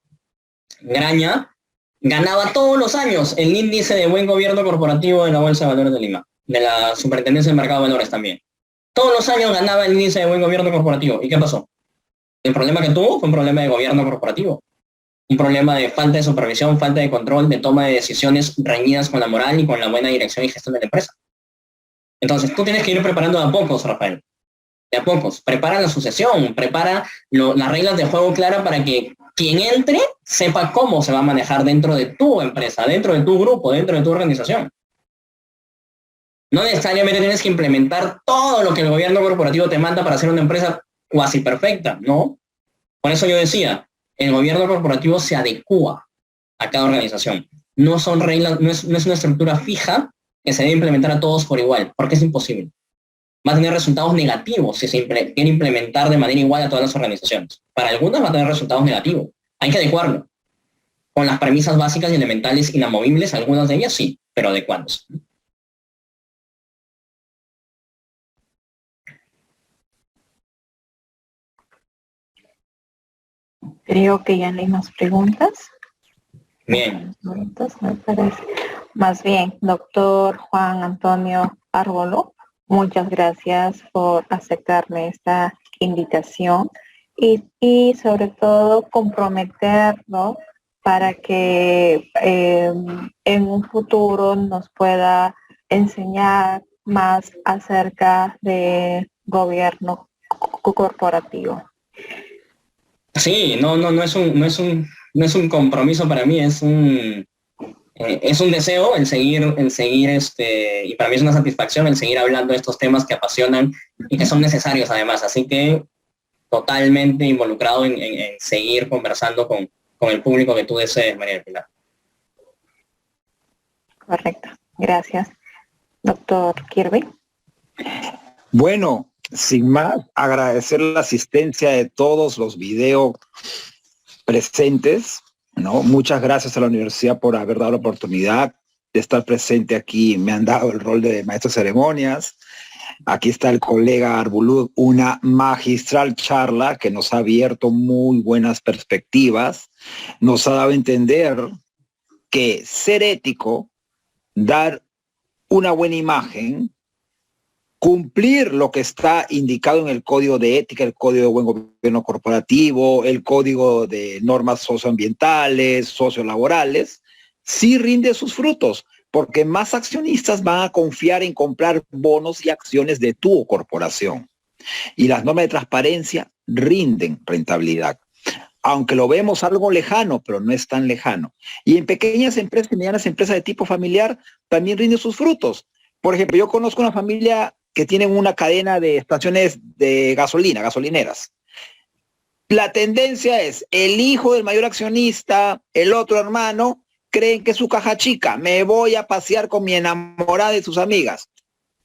Graña ganaba todos los años el índice de buen gobierno corporativo de la Bolsa de Valores de Lima, de la Superintendencia del Mercado de Valores también. Todos los años ganaba el índice de buen gobierno corporativo. ¿Y qué pasó? El problema que tuvo fue un problema de gobierno corporativo. Un problema de falta de supervisión, falta de control, de toma de decisiones reñidas con la moral y con la buena dirección y gestión de la empresa. Entonces, tú tienes que ir preparando de a pocos, Rafael. De a pocos. Prepara la sucesión, prepara las reglas de juego claras para que quien entre sepa cómo se va a manejar dentro de tu empresa, dentro de tu grupo, dentro de tu organización. No necesariamente tienes que implementar todo lo que el gobierno corporativo te manda para hacer una empresa cuasi perfecta, ¿no? Por eso yo decía, el gobierno corporativo se adecúa a cada organización. No son reglas, no es una estructura fija que se debe implementar a todos por igual, porque es imposible. Va a tener resultados negativos si se quiere implementar de manera igual a todas las organizaciones. Para algunas va a tener resultados negativos. Hay que adecuarlo. Con las premisas básicas y elementales inamovibles, algunas de ellas sí, pero adecuadas. Creo que ya no hay más preguntas. Bien. Entonces, me parece. Más bien, doctor Juan Antonio Árbolo, muchas gracias por aceptarme esta invitación y sobre todo comprometernos para que en un futuro nos pueda enseñar más acerca de gobierno corporativo. Sí, no es un compromiso para mí, es un deseo el seguir, y para mí es una satisfacción el seguir hablando de estos temas que apasionan y que son necesarios además. Así que totalmente involucrado en seguir conversando con el público que tú desees, María del Pilar. Correcto. Gracias. Doctor Kirby. Bueno, sin más, agradecer la asistencia de todos los video presentes, ¿no? Muchas gracias a la universidad por haber dado la oportunidad de estar presente aquí. Me han dado el rol de maestro de ceremonias. Aquí está el colega Arbulud, una magistral charla que nos ha abierto muy buenas perspectivas. Nos ha dado a entender que ser ético, dar una buena imagen, cumplir lo que está indicado en el Código de Ética, el Código de Buen Gobierno Corporativo, el Código de Normas Socioambientales, Sociolaborales, sí rinde sus frutos, porque más accionistas van a confiar en comprar bonos y acciones de tu corporación. Y las normas de transparencia rinden rentabilidad. Aunque lo vemos algo lejano, pero no es tan lejano. Y en pequeñas empresas y medianas empresas de tipo familiar también rinden sus frutos. Por ejemplo, yo conozco una familia que tienen una cadena de estaciones de gasolina, gasolineras. La tendencia es, el hijo del mayor accionista, el otro hermano, creen que es su caja chica. Me voy a pasear con mi enamorada y sus amigas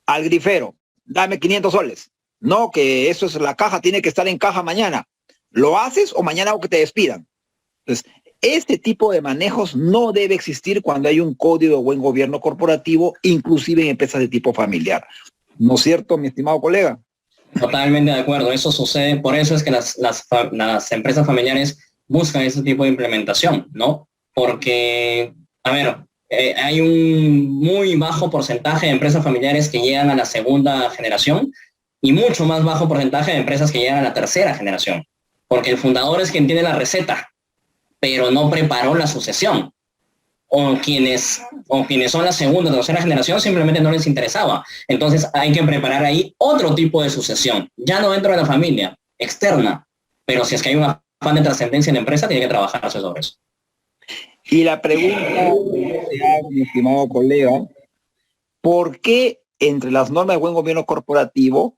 al grifero. Dame 500 soles. No, que eso es la caja, tiene que estar en caja mañana. ¿Lo haces o mañana hago que te despidan? Entonces, este tipo de manejos no debe existir cuando hay un código de buen gobierno corporativo, inclusive en empresas de tipo familiar. ¿No es cierto, mi estimado colega? Totalmente de acuerdo, eso sucede, por eso es que las empresas familiares buscan ese tipo de implementación, ¿no? Porque, a ver, hay un muy bajo porcentaje de empresas familiares que llegan a la segunda generación y mucho más bajo porcentaje de empresas que llegan a la tercera generación, porque el fundador es quien tiene la receta, pero no preparó la sucesión. O quienes son la segunda o tercera generación simplemente no les interesaba. Entonces hay que preparar ahí otro tipo de sucesión, ya no dentro de la familia, externa, pero si es que hay un afán de trascendencia en la empresa, tiene que trabajarse sobre eso. Y la pregunta, mi estimado colega, ¿por qué entre las normas de buen gobierno corporativo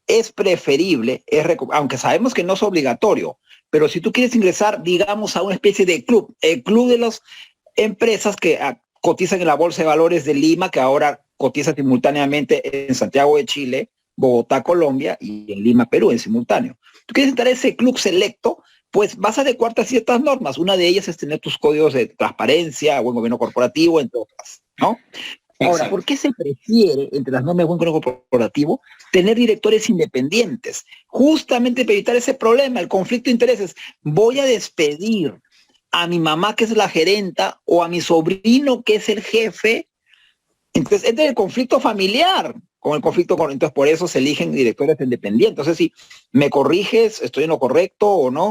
es preferible, aunque sabemos que no es obligatorio, pero si tú quieres ingresar, digamos, a una especie de club, el club de las empresas que cotizan en la Bolsa de Valores de Lima, que ahora cotiza simultáneamente en Santiago de Chile, Bogotá, Colombia, y en Lima, Perú, en simultáneo. Tú quieres entrar a ese club selecto, pues vas a adecuarte a ciertas normas. Una de ellas es tener tus códigos de transparencia, buen gobierno corporativo, entre otras, ¿no? Ahora, ¿por qué se prefiere, entre las normas de buen gobierno corporativo, tener directores independientes? Justamente para evitar ese problema, el conflicto de intereses. Voy a despedir a mi mamá, que es la gerenta, o a mi sobrino, que es el jefe. Entonces, entra el conflicto familiar con el conflicto. Entonces, por eso se eligen directores independientes. Entonces, si me corriges, ¿estoy en lo correcto o no?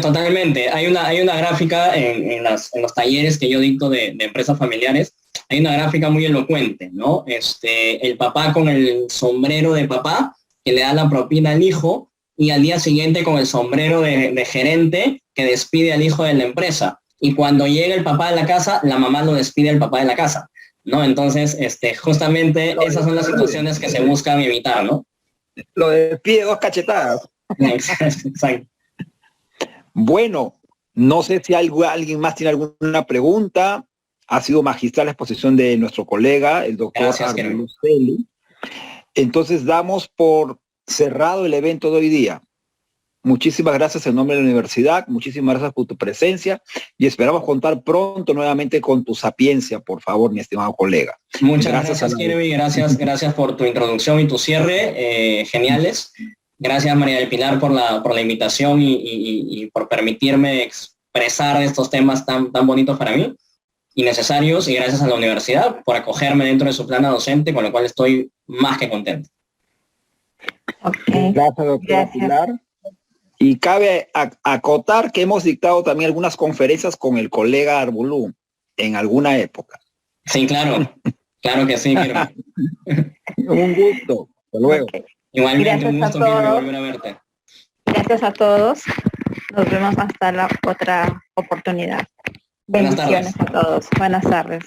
Totalmente. Hay una gráfica en los talleres que yo dicto de empresas familiares. Hay una gráfica muy elocuente, ¿no? El papá con el sombrero de papá, que le da la propina al hijo, y al día siguiente con el sombrero de gerente, que despide al hijo de la empresa. Y cuando llega el papá de la casa, la mamá lo despide al papá de la casa, ¿no? Entonces, justamente esas son las situaciones que se buscan evitar, ¿no? Lo despide 2 cachetadas. Exacto. Bueno, no sé si alguien más tiene alguna pregunta. Ha sido magistral la exposición de nuestro colega, el doctor Arbulud Celi. Entonces damos por cerrado el evento de hoy día. Muchísimas gracias en nombre de la universidad, muchísimas gracias por tu presencia y esperamos contar pronto nuevamente con tu sapiencia, por favor, mi estimado colega. Muchas gracias Kirby, gracias por tu introducción y tu cierre, geniales. Gracias, María del Pilar, por la invitación y por permitirme expresar estos temas tan bonitos para mí y necesarios, y gracias a la universidad por acogerme dentro de su plana docente, con lo cual estoy más que contento. Ok. Gracias, doctora Gracias. Pilar. Y cabe acotar que hemos dictado también algunas conferencias con el colega Arbulú en alguna época. Sí, claro. Claro que sí, Kirby. Un gusto. Hasta luego. Ok. Igualmente, Gracias un a gusto, Kirby, todos. volver a verte. Gracias a todos. Nos vemos hasta la otra oportunidad. Buenas Bendiciones tardes. a todos. Buenas tardes.